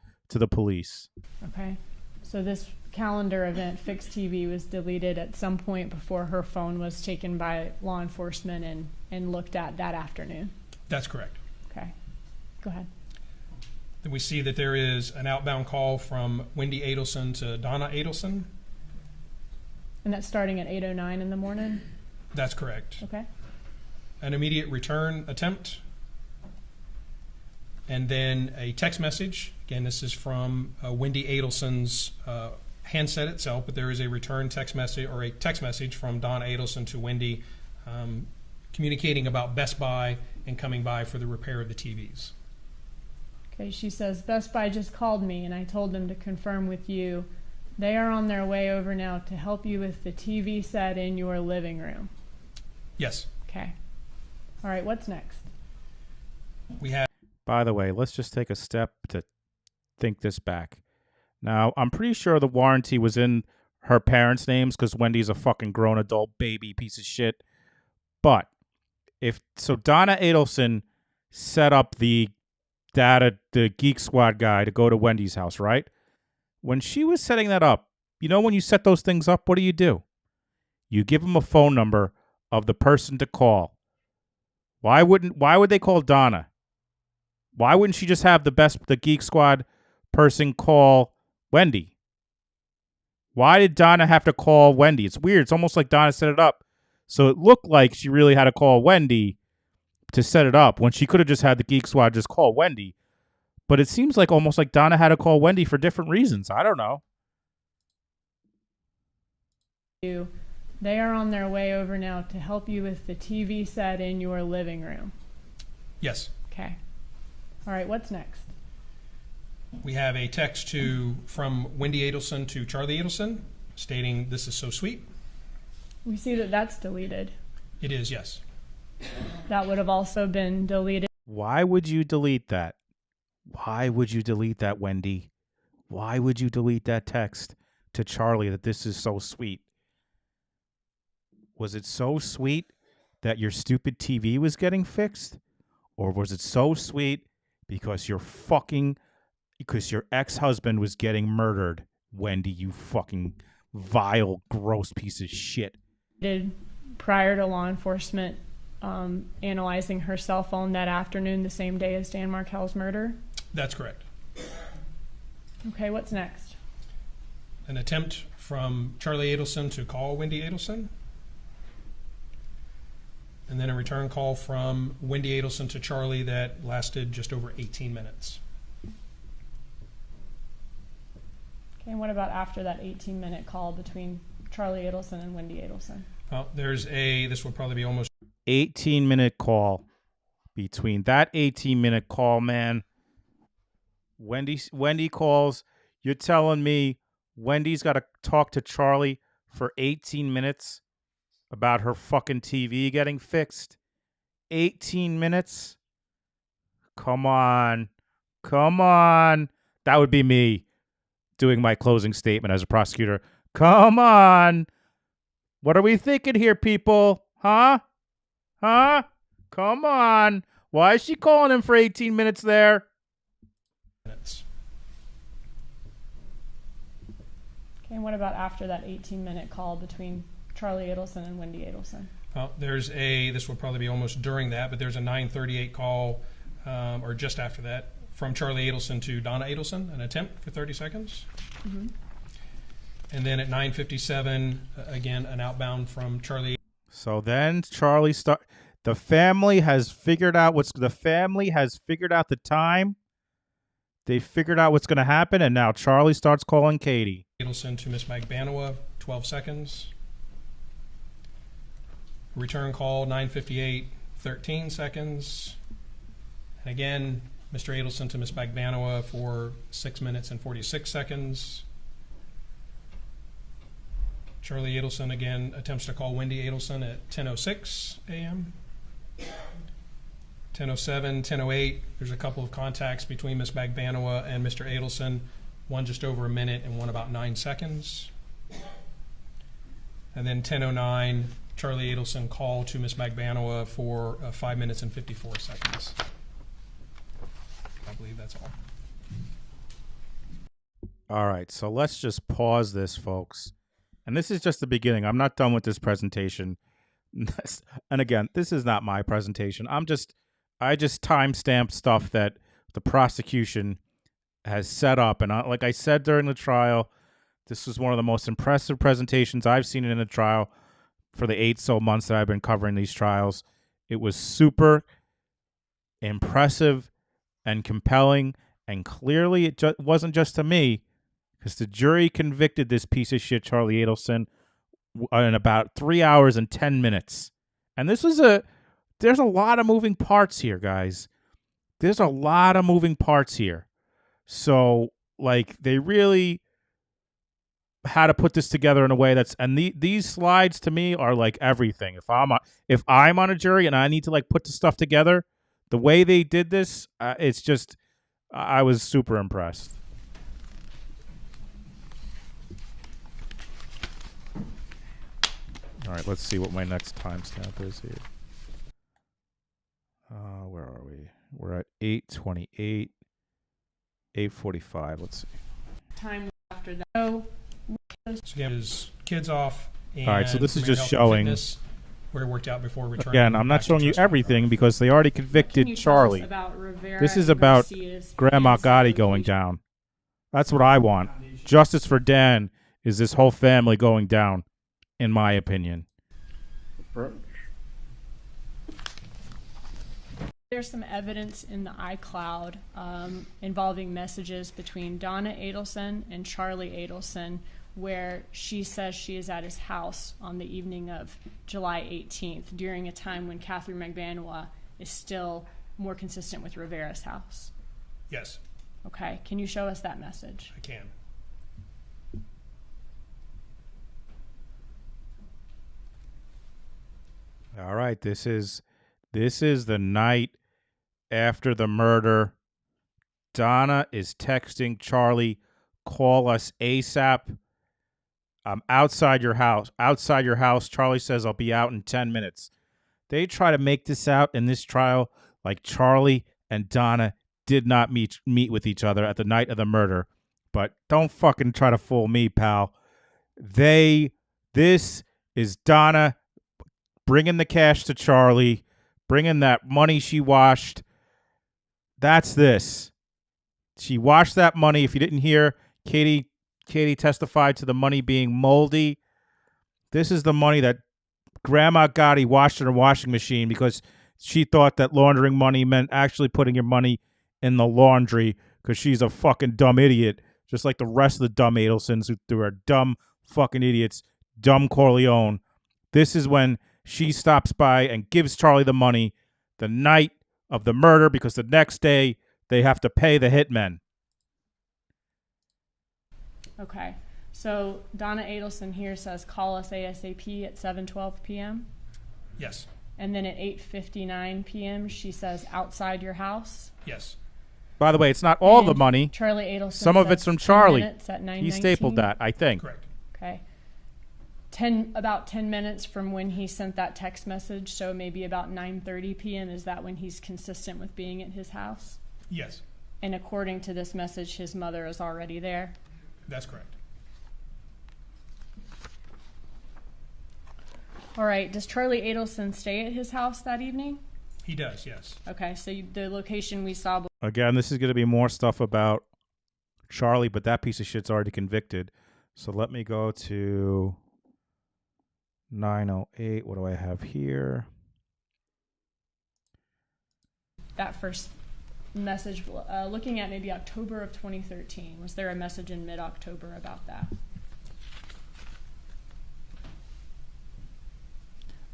Speaker 2: police.
Speaker 4: Okay. So this calendar event, Fix TV, was deleted at some point before her phone was taken by law enforcement and looked at that afternoon.
Speaker 5: That's correct.
Speaker 4: Okay. Go ahead.
Speaker 5: Then we see that there is an outbound call from Wendy Adelson to Donna Adelson.
Speaker 4: And that's starting at 8:09 in the morning?
Speaker 5: That's correct.
Speaker 4: Okay.
Speaker 5: An immediate return attempt. And then a text message. Again, this is from Wendy Adelson's handset itself, but there is a return text message or a text message from Donna Adelson to Wendy communicating about Best Buy and coming by for the repair of the TVs.
Speaker 4: Okay, she says, Best Buy just called me and I told them to confirm with you. They are on their way over now to help you with the TV set in your living room.
Speaker 5: Yes.
Speaker 4: Okay. All right, what's next?
Speaker 5: We have.
Speaker 2: By the way, let's just take a step to think this back. Now, I'm pretty sure the warranty was in her parents' names because Wendy's a fucking grown adult baby piece of shit. But Donna Adelson set up the Geek Squad guy to go to Wendy's house, right? When she was setting that up, you know when you set those things up, what do? You give them a phone number of the person to call. Why would they call Donna? Why wouldn't she just have the Geek Squad person call Wendy? Why did Donna have to call Wendy? It's weird. It's almost like Donna set it up. So it looked like she really had to call Wendy to set it up when she could have just had the Geek Squad just call Wendy. But it seems like almost like Donna had to call Wendy for different reasons. I don't know.
Speaker 4: They are on their way over now to help you with the TV set in your living room.
Speaker 5: Yes.
Speaker 4: Okay. All right, what's next?
Speaker 5: We have a text from Wendy Adelson to Charlie Adelson stating, "This is so sweet."
Speaker 4: We see that that's deleted.
Speaker 5: It is, yes.
Speaker 4: That would have also been deleted.
Speaker 2: Why would you delete that? Why would you delete that, Wendy? Why would you delete that text to Charlie that this is so sweet? Was it so sweet that your stupid TV was getting fixed? Or was it so sweet because your ex-husband was getting murdered, Wendy, you fucking vile, gross piece of shit?
Speaker 4: Did prior to law enforcement analyzing her cell phone that afternoon, the same day as Dan Markel's murder?
Speaker 5: That's correct.
Speaker 4: Okay, what's next?
Speaker 5: An attempt from Charlie Adelson to call Wendy Adelson. And then a return call from Wendy Adelson to Charlie that lasted just over 18 minutes.
Speaker 4: Okay, and what about after that 18-minute call between Charlie Adelson and Wendy Adelson?
Speaker 5: Well, this will probably be almost
Speaker 2: 18-minute call. Between that 18-minute call, man, Wendy calls. You're telling me Wendy's got to talk to Charlie for 18 minutes about her fucking TV getting fixed? 18 minutes? Come on. That would be me doing my closing statement as a prosecutor. Come on. What are we thinking here, people? Huh? Come on. Why is she calling him for 18 minutes there?
Speaker 5: minutes.
Speaker 4: Okay, and what about after that 18-minute call between Charlie Adelson and Wendy Adelson?
Speaker 5: Well, this will probably be almost during that, but there's a 9:38 call, or just after that, from Charlie Adelson to Donna Adelson, an attempt for 30 seconds.
Speaker 4: Mm-hmm.
Speaker 5: And then at 9:57, again, an outbound from Charlie.
Speaker 2: So then Charlie the family has figured out the time. They figured out what's going to happen, and now Charlie starts calling Katie.
Speaker 5: Adelson to Miss Magbanowa, 12 seconds. Return call, 9:58, 13 seconds. And again, Mr. Adelson to Miss Magbanowa for 6 minutes and 46 seconds. Charlie Adelson again attempts to call Wendy Adelson at 10:06 a.m. 10:07, 10:08. There's a couple of contacts between Miss Magbanowa and Mr. Adelson, one just over a minute and one about 9 seconds. And then 10:09, Charlie Adelson call to Miss Magbanowa for 5 minutes and 54 seconds. I believe that's all.
Speaker 2: All right, so let's just pause this, folks. And this is just the beginning. I'm not done with this presentation. And again, this is not my presentation. I just timestamped stuff that the prosecution has set up. And like I said during the trial, this was one of the most impressive presentations I've seen in a trial for the 8 so months that I've been covering these trials. It was super impressive and compelling, and clearly it wasn't just to me, because the jury convicted this piece of shit, Charlie Adelson, in about 3 hours and 10 minutes. And there's a lot of moving parts here, guys. There's a lot of moving parts here. So, like, they really had to put this together in a way that's, and these slides to me are like everything. If I'm on a jury and I need to like put the stuff together, the way they did this, it's just, I was super impressed. All right, let's see what my next timestamp is here. Where are we? We're at 8:28, 8:45. Let's see.
Speaker 4: Time after that. So
Speaker 5: again, his kids off. And
Speaker 2: all right, so this is just
Speaker 5: health
Speaker 2: showing
Speaker 5: fitness, where he worked out before returning.
Speaker 2: Again, I'm not
Speaker 5: back to
Speaker 2: showing you
Speaker 5: trust
Speaker 2: everything
Speaker 5: fund.
Speaker 2: because they already
Speaker 4: can
Speaker 2: convicted
Speaker 4: you tell us
Speaker 2: Charlie.
Speaker 4: about Rivera
Speaker 2: This is
Speaker 4: and
Speaker 2: about
Speaker 4: Garcia's
Speaker 2: Grandma
Speaker 4: fiancé
Speaker 2: Gotti going
Speaker 4: location?
Speaker 2: down. That's what I want. Justice for Dan is this whole family going down, in my opinion.
Speaker 4: There's some evidence in the iCloud involving messages between Donna Adelson and Charlie Adelson, where she says she is at his house on the evening of July 18th, during a time when Catherine McBanoa is still more consistent with Rivera's house.
Speaker 5: Yes,
Speaker 4: Okay, can you show us that message?
Speaker 5: I can.
Speaker 2: All right, this is the night after the murder. Donna is texting Charlie, "Call us ASAP. I'm outside your house." Outside your house. Charlie says, "I'll be out in 10 minutes." They try to make this out in this trial like Charlie and Donna did not meet with each other at the night of the murder. But don't fucking try to fool me, pal. This is Donna bringing the cash to Charlie, bringing that money she washed. That's this. She washed that money. If you didn't hear, Katie testified to the money being moldy. This is the money that Grandma Gotti washed in her washing machine because she thought that laundering money meant actually putting your money in the laundry, because she's a fucking dumb idiot, just like the rest of the dumb Adelsons who are dumb fucking idiots, dumb Corleone. This is when she stops by and gives Charlie the money the night of the murder, because the next day they have to pay the hitmen.
Speaker 4: Okay, so Donna Adelson here says, "Call us ASAP" at 7:12 p.m.
Speaker 5: Yes,
Speaker 4: And then at 8:59 p.m. she says, "Outside your house."
Speaker 5: yes.
Speaker 2: By the way, it's not all the
Speaker 4: And
Speaker 2: money.
Speaker 4: Charlie Adelson
Speaker 2: Some of
Speaker 4: says
Speaker 2: it's from
Speaker 4: 10
Speaker 2: Charlie.
Speaker 4: minutes at
Speaker 2: He
Speaker 4: 9:19.
Speaker 2: stapled that, I think.
Speaker 5: Correct.
Speaker 4: Okay. About 10 minutes from when he sent that text message, so maybe about 9:30 p.m. Is that when he's consistent with being at his house?
Speaker 5: Yes,
Speaker 4: And according to this message, his mother is already there.
Speaker 5: that's correct.
Speaker 4: All right. Does Charlie Adelson stay at his house that evening?
Speaker 5: He does, yes.
Speaker 4: Okay, so the location we saw.
Speaker 2: Again, this is going to be more stuff about Charlie, but that piece of shit's already convicted. So let me go to 908. What do I have here?
Speaker 4: That first message, looking at maybe October of 2013. Was there a message in mid-October about that?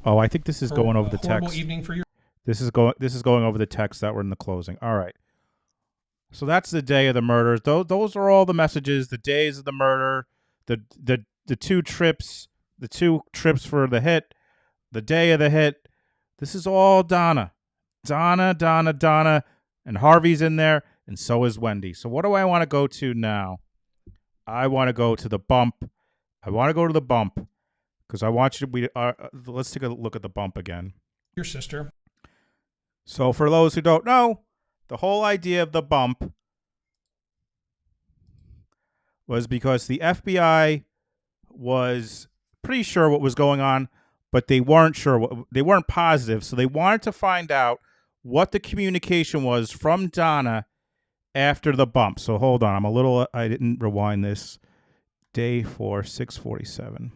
Speaker 2: Oh, I think this is going over the
Speaker 5: Horrible
Speaker 2: text.
Speaker 5: evening for your.
Speaker 2: This is going over the text that were in the closing. All right. So that's the day of the murders. Those are all the messages. The days of the murder, the two trips for the hit, the day of the hit. This is all Donna, and Harvey's in there, and so is Wendy. So what do I want to go to now? I want to go to the bump. Because I want you to. Let's take a look at the bump again.
Speaker 5: Your sister.
Speaker 2: So for those who don't know, the whole idea of the bump was because the FBI was pretty sure what was going on, but they weren't sure. They weren't positive. So they wanted to find out what the communication was from Donna after the bump. So hold on. I didn't rewind this. Day 4, 6:47.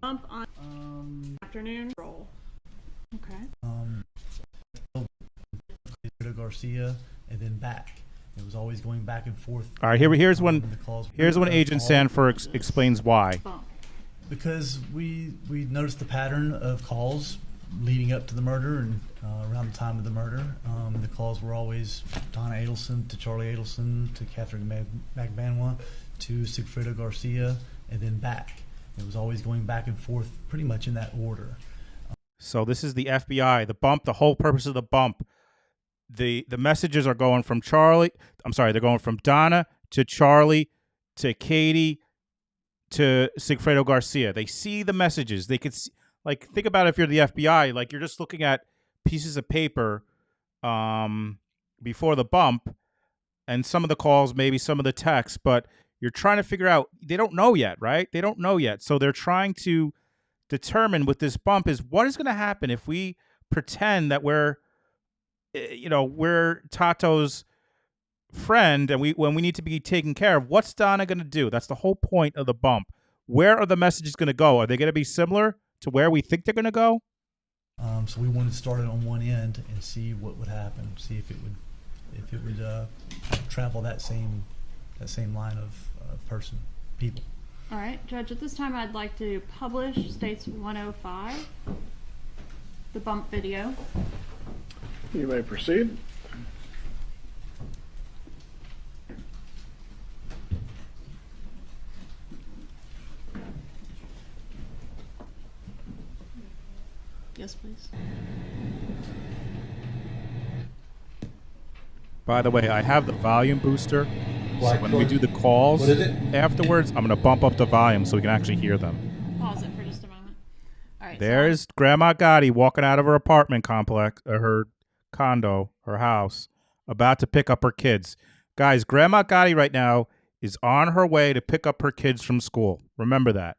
Speaker 3: Bump on afternoon roll. Okay.
Speaker 6: Garcia and then back. It was always going back and forth.
Speaker 2: All right, here's when
Speaker 6: the
Speaker 2: Agent Sanford explains why.
Speaker 3: Bump.
Speaker 6: Because we noticed the pattern of calls leading up to the murder and around the time of the murder. The calls were always Donna Adelson to Charlie Adelson to Catherine Magbanwa to Sigfredo Garcia and then back. It was always going back and forth pretty much in that order.
Speaker 2: So this is the FBI, the bump, the whole purpose of the bump. The messages are going from they're going from Donna to Charlie to Katie to Sigfredo Garcia. They see the messages. They could see, like, think about it, if you're the FBI, like, you're just looking at pieces of paper before the bump and some of the calls, maybe some of the texts, but you're trying to figure out, they don't know yet, right? They don't know yet. So they're trying to determine with this bump is what is going to happen if we pretend that we're Tato's friend and when we need to be taken care of. What's Donna going to do? That's the whole point of the bump. Where are the messages going to go? Are they going to be similar to where we think they're going to go?
Speaker 6: So we wanted to start it on one end and see what would happen. See if it would travel that same line of people.
Speaker 7: All right, Judge, at this time I'd like to publish States 105, the bump video.
Speaker 1: You may proceed.
Speaker 7: Yes, please.
Speaker 2: By the way, I have the volume booster. So when we do the calls afterwards, I'm going to bump up the volume so we can actually hear them.
Speaker 7: Pause it for just a moment. All right.
Speaker 2: There's Grandma Gotti walking out of her apartment complex, or her condo, her house, about to pick up her kids. Guys, Grandma Gotti right now is on her way to pick up her kids from school. Remember that.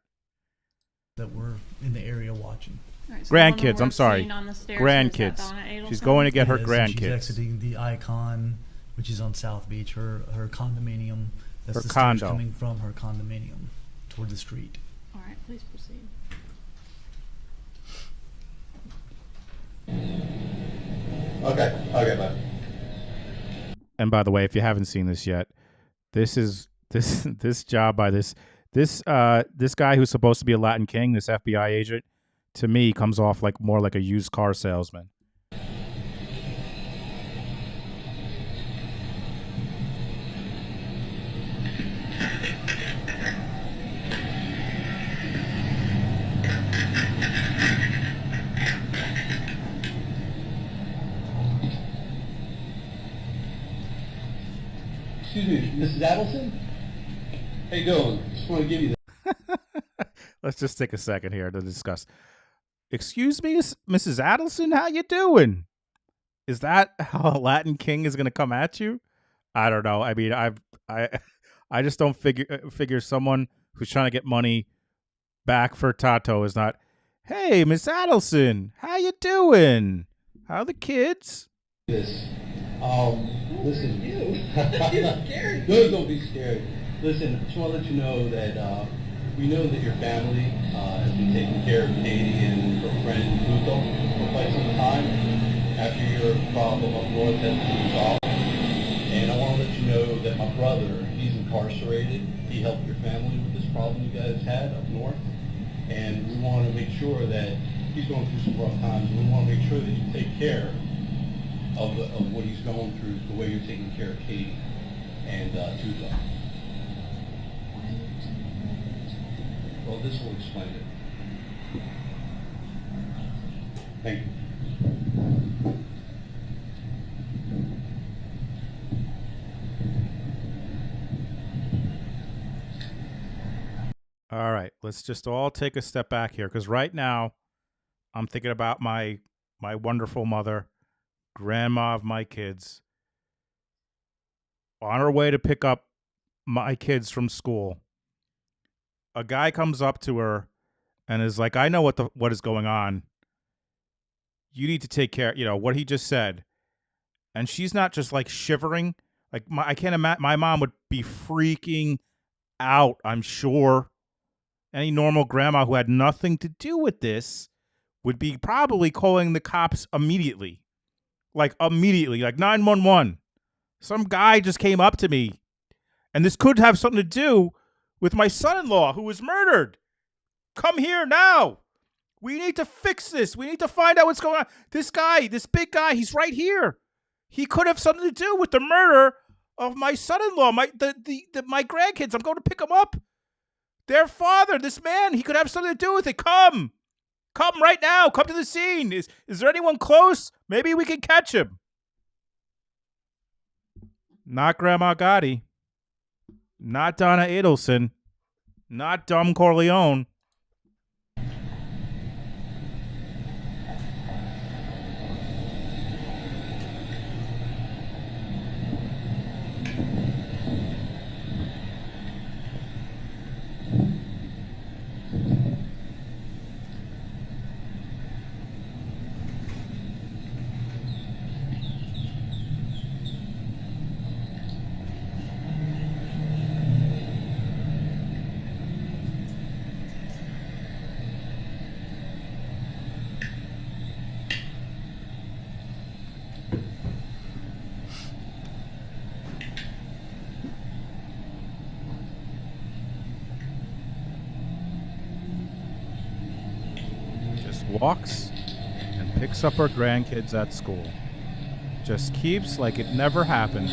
Speaker 6: That we're in the area watching.
Speaker 7: All right,
Speaker 2: Grandkids, I'm sorry. Grandkids. She's going to get her grandkids.
Speaker 6: She's exiting the Icon, which is on South Beach, her condominium. That's
Speaker 2: her
Speaker 6: the
Speaker 2: condo.
Speaker 6: stairs coming from her condominium toward the street.
Speaker 7: All right, please proceed.
Speaker 8: Okay, bud.
Speaker 2: And by the way, if you haven't seen this yet, this job by this guy who's supposed to be a Latin king, this FBI agent, to me comes off like more like a used car salesman.
Speaker 8: Excuse me, Mrs. Adelson? How you doing? Just want to give you
Speaker 2: Let's just take a second here to discuss. Excuse me, Mrs. Adelson, how you doing? Is that how a Latin king is going to come at you? I don't know. I mean, I just don't figure someone who's trying to get money back for Tato is not, hey, Miss Adelson, how you doing? How are the kids?
Speaker 8: this. Listen. No, don't be scared. Listen, just want to let you know that we know that your family has been taking care of Katie and her friend Luto for quite some time after your problem up north has been resolved. And I want to let you know that my brother, he's incarcerated. He helped your family with this problem you guys had up north. And we want to make sure that he's going through some rough times. And we want to make sure that you take care of what he's going through, the way you're taking care of Katie and Tuzo. Well, this will explain it. Thank you.
Speaker 2: All right, let's just all take a step back here, because right now I'm thinking about my wonderful mother, grandma of my kids, on her way to pick up my kids from school. A guy comes up to her and is like, I know what is going on. You need to take care, what he just said. And she's not just like shivering. Like I can't imagine, my mom would be freaking out, I'm sure. Any normal grandma who had nothing to do with this would be probably calling the cops immediately. Like 911. Some guy just came up to me. And this could have something to do with my son-in-law who was murdered. Come here now. We need to fix this. We need to find out what's going on. This guy, this big guy, he's right here. He could have something to do with the murder of my son-in-law, my grandkids. I'm going to pick him up. Their father, this man, he could have something to do with it. Come right now. Come to the scene. Is there anyone close? Maybe we can catch him. Not Grandma Gotti. Not Donna Adelson. Not Dumb Corleone. Walks and picks up her grandkids at school. Just keeps like it never happened.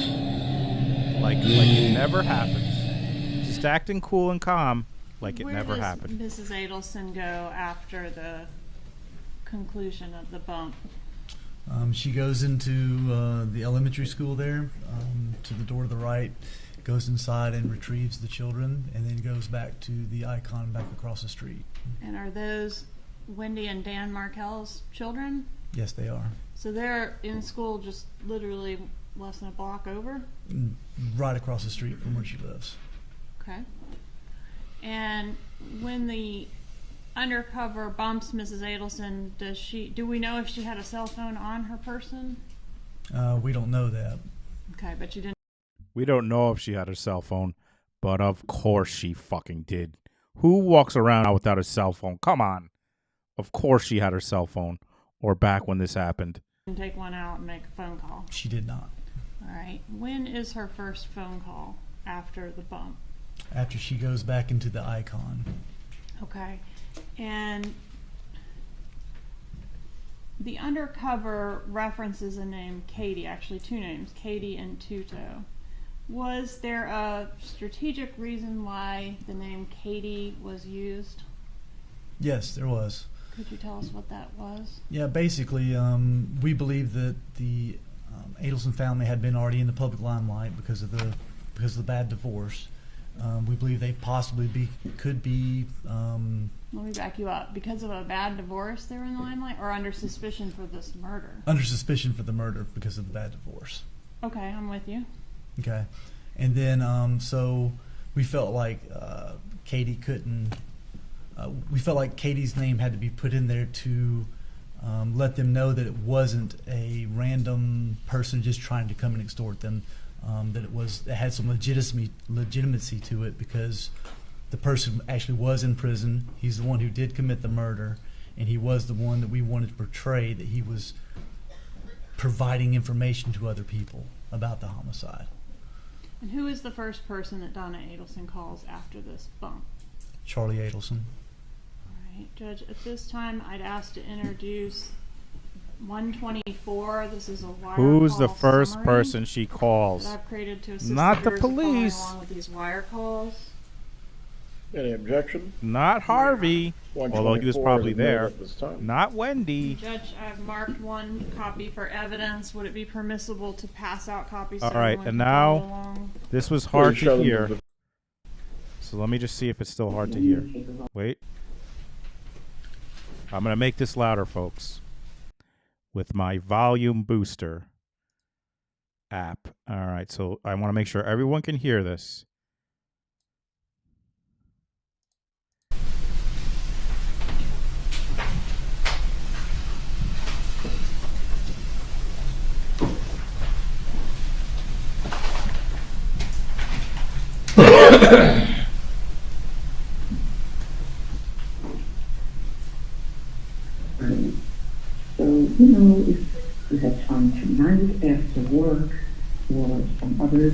Speaker 2: Like it never happened. Just acting cool and calm like it never happened.
Speaker 7: Where does Mrs. Adelson go after the conclusion of the bump?
Speaker 6: She goes into the elementary school there, to the door to the right, goes inside and retrieves the children, and then goes back to the icon back across the street.
Speaker 7: And are those Wendy and Dan Markel's children?
Speaker 6: Yes, they are.
Speaker 7: So they're in school just literally less than a block over?
Speaker 6: Right across the street from where she lives.
Speaker 7: Okay. And when the undercover bumps Mrs. Adelson, do we know if she had a cell phone on her person?
Speaker 6: We don't know that.
Speaker 7: Okay, but you didn't.
Speaker 2: We don't know if she had a cell phone, but of course she fucking did. Who walks around without a cell phone? Come on. Of course she had her cell phone, or back when this happened.
Speaker 7: Take one out and make a phone call.
Speaker 6: She did not.
Speaker 7: All right. When is her first phone call after the bump?
Speaker 6: After she goes back into the icon.
Speaker 7: Okay. And the undercover references a name Katie, actually two names, Katie and Tuto. Was there a strategic reason why the name Katie was used?
Speaker 6: Yes, there was.
Speaker 7: Could you tell us what that was?
Speaker 6: Yeah, basically, we believe that the Adelson family had been already in the public limelight because of the bad divorce. We believe they possibly could be.
Speaker 7: Let me back you up. Because of a bad divorce, they were in the limelight, or under suspicion for this murder?
Speaker 6: Under suspicion for the murder because of the bad divorce.
Speaker 7: Okay, I'm with you.
Speaker 6: Okay, and then so we felt like Katie couldn't. We felt like Katie's name had to be put in there to let them know that it wasn't a random person just trying to come and extort them. That it had some legitimacy to it because the person actually was in prison. He's the one who did commit the murder, and he was the one that we wanted to portray that he was providing information to other people about the homicide.
Speaker 7: And who is the first person that Donna Adelson calls after this bump?
Speaker 6: Charlie Adelson.
Speaker 7: Judge, at this time, I'd ask to introduce 124. This is a wire
Speaker 2: Who's
Speaker 7: call
Speaker 2: the first
Speaker 7: summary
Speaker 2: person she calls?
Speaker 7: that I've created to assist
Speaker 2: Not the
Speaker 7: jurors in following
Speaker 2: police.
Speaker 7: along with these wire calls.
Speaker 9: Any objection?
Speaker 2: Not Harvey, although he was
Speaker 9: 124
Speaker 2: probably
Speaker 9: is
Speaker 2: there.
Speaker 9: at this time.
Speaker 2: Not Wendy.
Speaker 7: Judge, I've marked one copy for evidence. Would it be permissible to pass out copies?
Speaker 2: All
Speaker 7: so
Speaker 2: right,
Speaker 7: everyone
Speaker 2: and
Speaker 7: can
Speaker 2: now
Speaker 7: follow along?
Speaker 2: this was hard
Speaker 9: Please show
Speaker 2: to
Speaker 9: them
Speaker 2: hear.
Speaker 9: the-
Speaker 2: So let me just see if it's still hard to hear. Wait. I'm going to make this louder, folks, with my volume booster app. All right, so I want to make sure everyone can hear this.
Speaker 10: So, you know, if you have time tonight after work or some other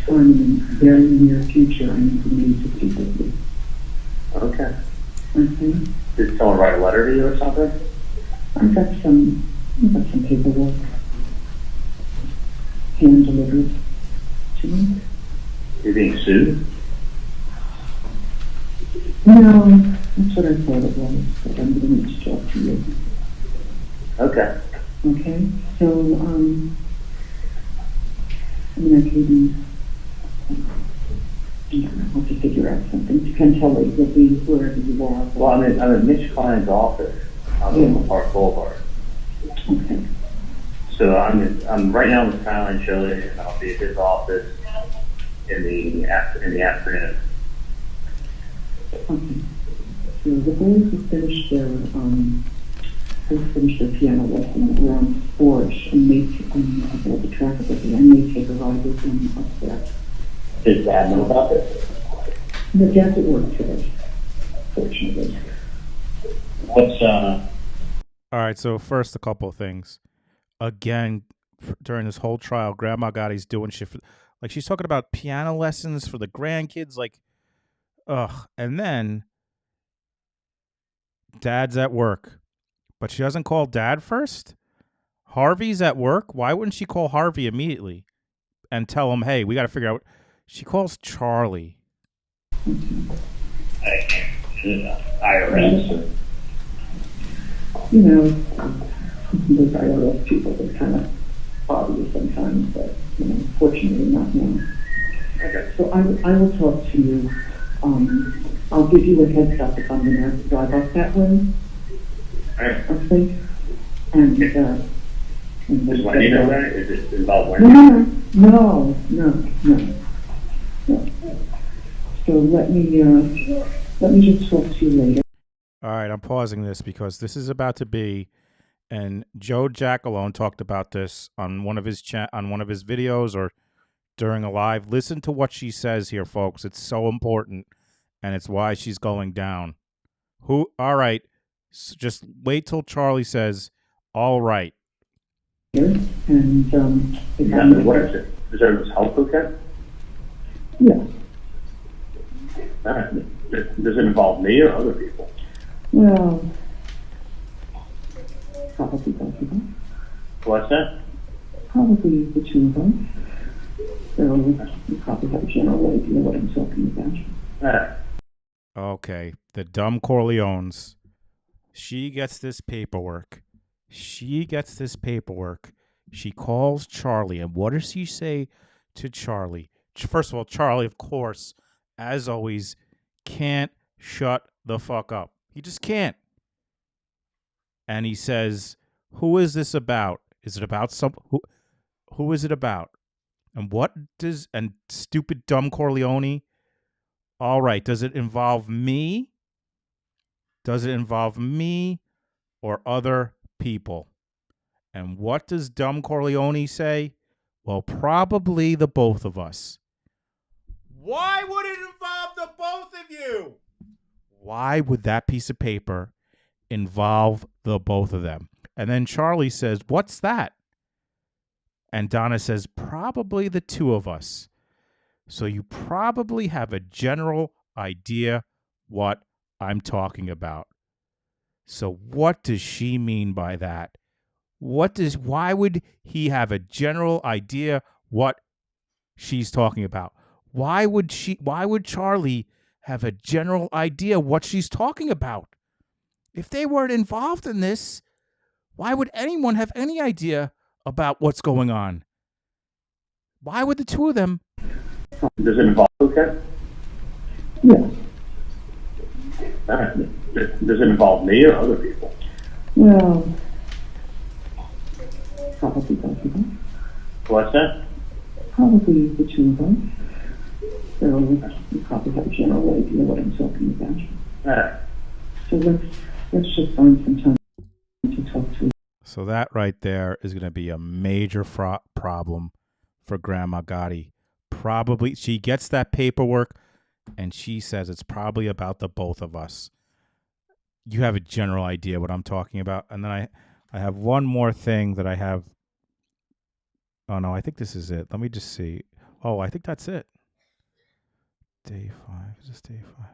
Speaker 10: time in the very near future, I need to speak with you.
Speaker 8: Okay.
Speaker 10: Okay?
Speaker 8: Did someone write a letter to you or something?
Speaker 10: I've got some paperwork hand delivered to me.
Speaker 8: You're being sued?
Speaker 10: No, that's what I thought it was, but I'm going to talk to you.
Speaker 8: Okay.
Speaker 10: Okay? So, Katie, I'll have to figure out something. You can tell it, you'll be wherever you are.
Speaker 8: Well, I'm in Mitch Klein's office on Park Boulevard.
Speaker 10: Okay.
Speaker 8: So I'm right now in Skyline Chili, and I'll be at his office in the afternoon.
Speaker 10: Okay. So the boys have finished their piano lesson around 4-ish, and I've got the track of it, and they take a ride with them up there.
Speaker 8: Does Dad know about this?
Speaker 10: The dad's at work today, fortunately.
Speaker 8: What's
Speaker 2: All right, so first, a couple of things. Again, during this whole trial, Grandma Gotti's doing shit like she's talking about piano lessons for the grandkids, like, ugh. And then Dad's at work, but she doesn't call Dad first. Harvey's at work. Why wouldn't she call Harvey immediately and tell him, "Hey, we got to figure out"? She calls Charlie.
Speaker 8: IRS?
Speaker 10: You know, those IRS people are kind of obvious sometimes, but, you know, fortunately not now.
Speaker 8: Okay.
Speaker 10: So I will talk to you. I'll give you a heads up if I'm going to drive up that way.
Speaker 8: All right.
Speaker 10: Okay? And
Speaker 8: Does Wendy know that? Is it involved Wendy?
Speaker 10: No. So let me just talk to you later.
Speaker 2: All right, I'm pausing this because this is about to be, and Joe Jackalone talked about this on one of his videos or during a live. Listen to what she says here, folks. It's so important, and it's why she's going down. All right, so just wait till Charlie says, "All right."
Speaker 10: And
Speaker 8: What is it? Is everyone's health okay?
Speaker 10: Yeah.
Speaker 8: All right. Does it involve me or other people?
Speaker 10: Well, probably both of us.
Speaker 8: What's that?
Speaker 10: Probably the two of us. So you probably have a general idea what I'm talking about.
Speaker 8: All right.
Speaker 2: Okay, the dumb Corleones. She gets this paperwork. She calls Charlie, and what does she say to Charlie? First of all, Charlie, of course, as always, can't shut the fuck up. He just can't. And he says, "Who is this about? Is it about who is it about? And stupid dumb Corleone? All right, does it involve me? Does it involve me or other people?" And what does dumb Corleone say? Well, probably the both of us. Why would it involve the both of you? Why would that piece of paper involve the both of them? And then Charlie says, "What's that?" And Donna says, "Probably the two of us." So you probably have a general idea what I'm talking about. So what does she mean by that? Why would he have a general idea what she's talking about? Why would Charlie have a general idea what she's talking about? If they weren't involved in this, why would anyone have any idea about what's going on? Why would the two of them?
Speaker 8: Does it involve okay?
Speaker 10: Yeah.
Speaker 8: All right. Does it involve me or other people?
Speaker 10: Well, probably both of us.
Speaker 8: What's that?
Speaker 10: Probably the two of us. So you probably have a general idea what I'm talking about.
Speaker 8: All right.
Speaker 10: So let's just find some time to talk to.
Speaker 2: So that right there is going to be a major problem for Grandma Gotti. Probably she gets that paperwork and she says it's probably about the both of us. You have a general idea what I'm talking about. And then I have one more thing that I have. Oh, no, I think this is it. Let me just see. Oh, I think that's it. Day 5. Is this day 5?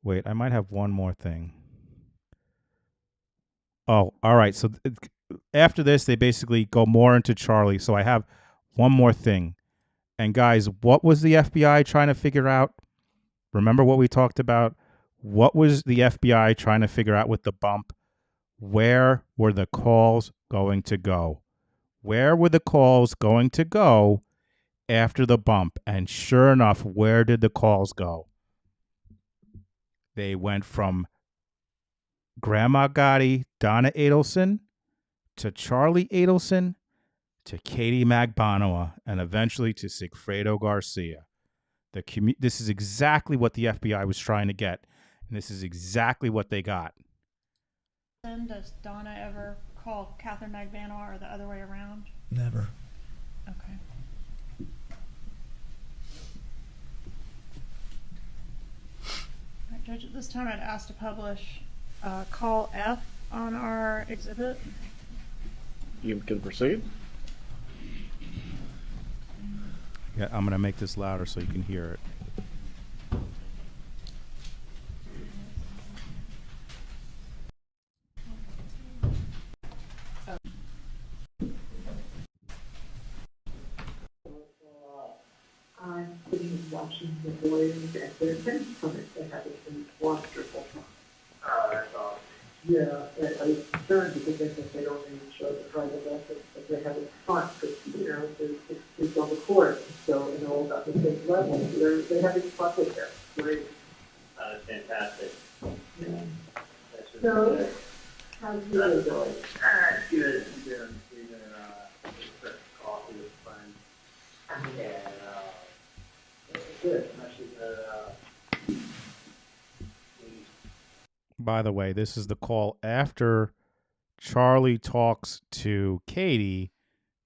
Speaker 2: Wait, I might have one more thing. Oh, all right. So after this, they basically go more into Charlie. So I have one more thing. And guys, what was the FBI trying to figure out? Remember what we talked about? What was the FBI trying to figure out with the bump? Where were the calls going to go? Where were the calls going to go after the bump? And sure enough, where did the calls go? They went from Grandma Gotti, Donna Adelson, to Charlie Adelson, to Katie Magbanua, and eventually to Sigfredo Garcia. This is exactly what the FBI was trying to get, and this is exactly what they got.
Speaker 7: Does Donna ever call Catherine Magbanua or the other way around?
Speaker 6: Never.
Speaker 7: Okay. All right, Judge, at this time I'd ask to publish call F on our exhibit.
Speaker 9: You can proceed.
Speaker 2: Yeah, I'm going to make this louder so you can hear it.
Speaker 10: I'm sitting watching the boys at their tennis tournament. They have a wonderful time.
Speaker 8: That's awesome.
Speaker 10: Yeah, and I was concerned because they think they don't even show the private lessons, but they're having fun because, there's 6 kids on the court, so, all about the same level. They're having fun with them. Great.
Speaker 8: That's fantastic.
Speaker 10: Yeah.
Speaker 8: That's really
Speaker 10: So,
Speaker 8: good.
Speaker 10: how's the other going?
Speaker 8: It's good. We've been coffee with friends. And,
Speaker 10: Good.
Speaker 8: actually,
Speaker 2: By the way, this is the call after Charlie talks to Katie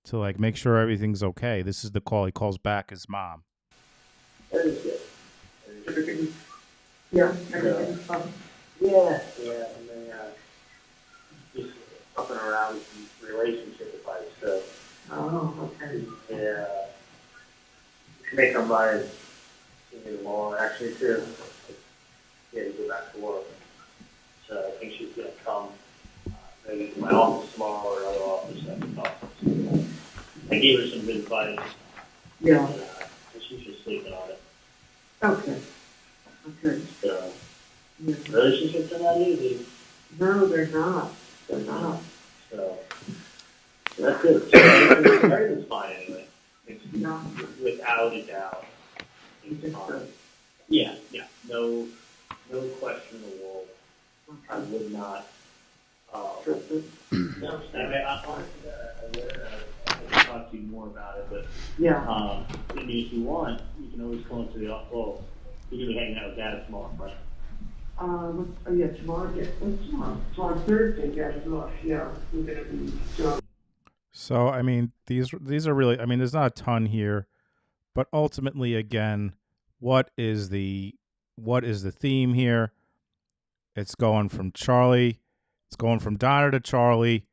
Speaker 2: to make sure everything's okay. This is the call. He calls back his mom.
Speaker 10: Very good. Everything, yeah, everything's fun. Yeah.
Speaker 8: Yeah, and then just fucking around with some relationship advice. So,
Speaker 10: Oh, okay.
Speaker 8: yeah, may come by and see me tomorrow, actually, too. Yeah, to go back to work. So I think she's going to come maybe to my office tomorrow or another office I can talk to. I gave her some good advice.
Speaker 10: Yeah.
Speaker 8: And she's just sleeping on it.
Speaker 10: Okay. Okay.
Speaker 8: So,
Speaker 10: Yeah.
Speaker 8: relationships are not easy.
Speaker 10: No, they're not. They're not.
Speaker 8: So, that's good. So everything's fine anyway. It's,
Speaker 10: No.
Speaker 8: without a doubt.
Speaker 10: You
Speaker 8: It's
Speaker 10: just
Speaker 8: fine.
Speaker 10: don't.
Speaker 8: Yeah. No question in the world. I would not.
Speaker 10: Trust it.
Speaker 8: No, I honestly, I can talk to you more about it, but
Speaker 10: Yeah.
Speaker 8: if you want, you can always call into the office. Well, you're gonna be hanging out with Dad tomorrow, right?
Speaker 10: Yeah, tomorrow, yeah, what's tomorrow? Tomorrow, Thursday, yeah, we're gonna be,
Speaker 2: So, these are really, there's not a ton here, but ultimately, again, what is the theme here? It's going from Charlie, it's going from Donna to Charlie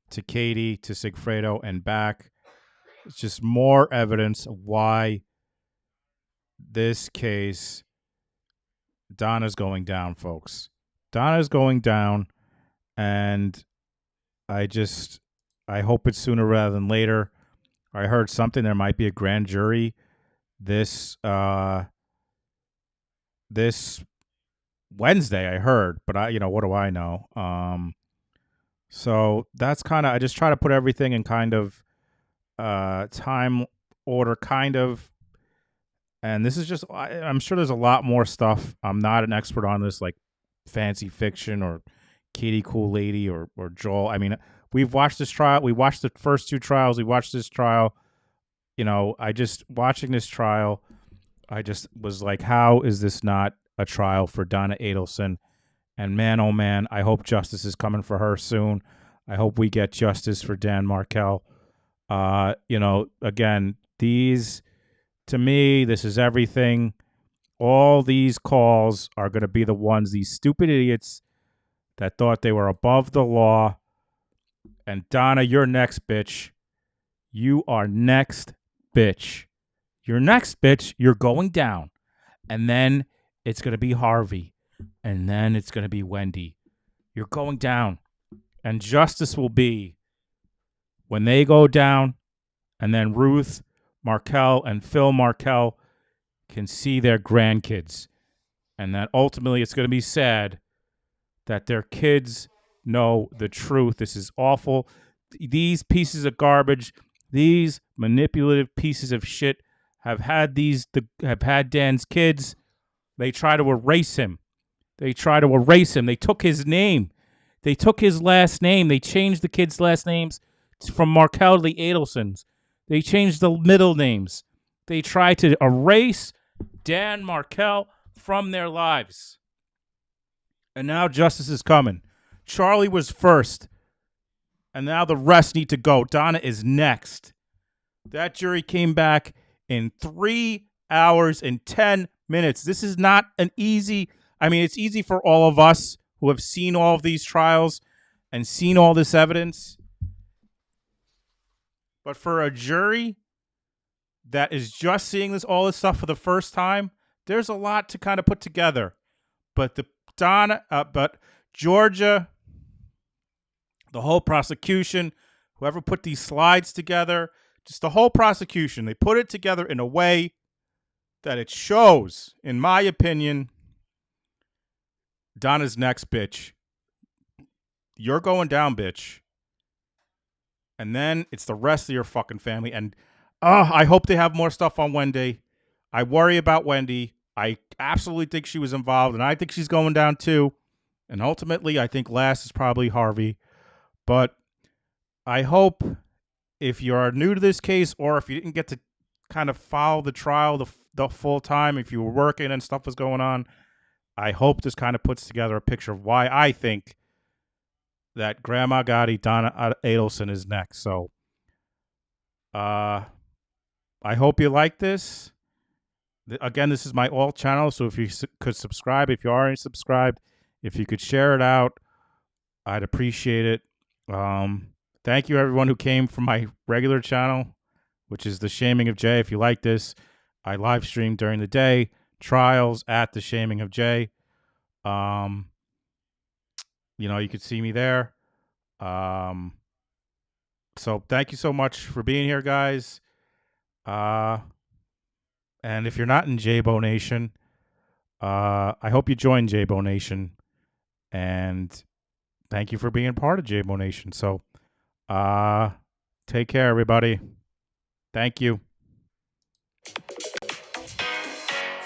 Speaker 2: to Katie to Sigfredo and back. It's just more evidence of why this case, Donna's going down, folks. Donna's going down, and I hope it's sooner rather than later. I heard something, there might be a grand jury this Wednesday, I heard, but what do I know? So that's kind of, I just try to put everything in kind of time order, kind of. And this is just, I'm sure there's a lot more stuff. I'm not an expert on this, like fancy fiction or Katie Cool Lady or Joel. We've watched this trial. We watched the first 2 trials. We watched this trial. Watching this trial, I just was like, how is this not a trial for Donna Adelson? And man, oh man, I hope justice is coming for her soon. I hope we get justice for Dan Markel. Again, to me, this is everything all these calls are going to be the ones, these stupid idiots that thought they were above the law. And Donna, you're next, bitch. You are next, bitch. You're next, bitch. You're going down. And then it's going to be Harvey. And then it's going to be Wendy. You're going down. And justice will be when they go down, and then Ruth Markel and Phil Markel can see their grandkids. And that ultimately it's going to be sad that their kids know the truth. This is awful. These pieces of garbage, these manipulative pieces of shit have had Dan's kids. They try to erase him. They took his name. They took his last name. They changed the kids' last names from Markel to the Adelsons. They changed the middle names. They tried to erase Dan Markel from their lives. And now justice is coming. Charlie was first. And now the rest need to go. Donna is next. That jury came back in 3 hours and 10 minutes. This is not an easy... I mean, it's easy for all of us who have seen all of these trials and seen all this evidence. But for a jury that is just seeing all this stuff for the first time, there's a lot to kind of put together. But Georgia, the whole prosecution, whoever put these slides together, just the whole prosecution, they put it together in a way that it shows, in my opinion, Donna's next, bitch. You're going down, bitch. And then it's the rest of your fucking family. And I hope they have more stuff on Wendy. I worry about Wendy. I absolutely think she was involved, and I think she's going down too. And ultimately, I think last is probably Harvey. But I hope if you are new to this case, or if you didn't get to kind of follow the trial the full time, if you were working and stuff was going on, I hope this kind of puts together a picture of why I think that Grandma Gotti, Donna Adelson, is next. So I hope you like this. Again, this is my alt channel, so if you could subscribe, if you already subscribed, if you could share it out, I'd appreciate it. Thank you, everyone who came from my regular channel, which is The Shaming of Jay. If you like this, I live stream during the day, trials at The Shaming of Jay. You could see me there. So thank you so much for being here, guys. And if you're not in J-Bo Nation, I hope you join J-Bo Nation. And thank you for being part of J-Bo Nation. So take care, everybody. Thank you.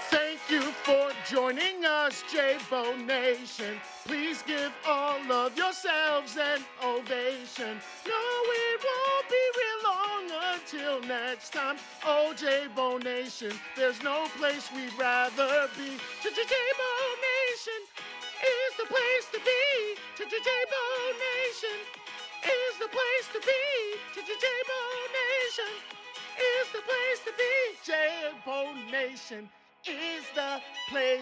Speaker 1: Thank you for joining us, J-Bo Nation. Please give all of yourselves an ovation. No, it won't be real long until next time. Oh, J-Bo Nation, there's no place we'd rather be. J-Bo Nation is the place to be. J-Bo Nation is the place to be. J-Bo Nation is the place to be. J-Bo Nation is the place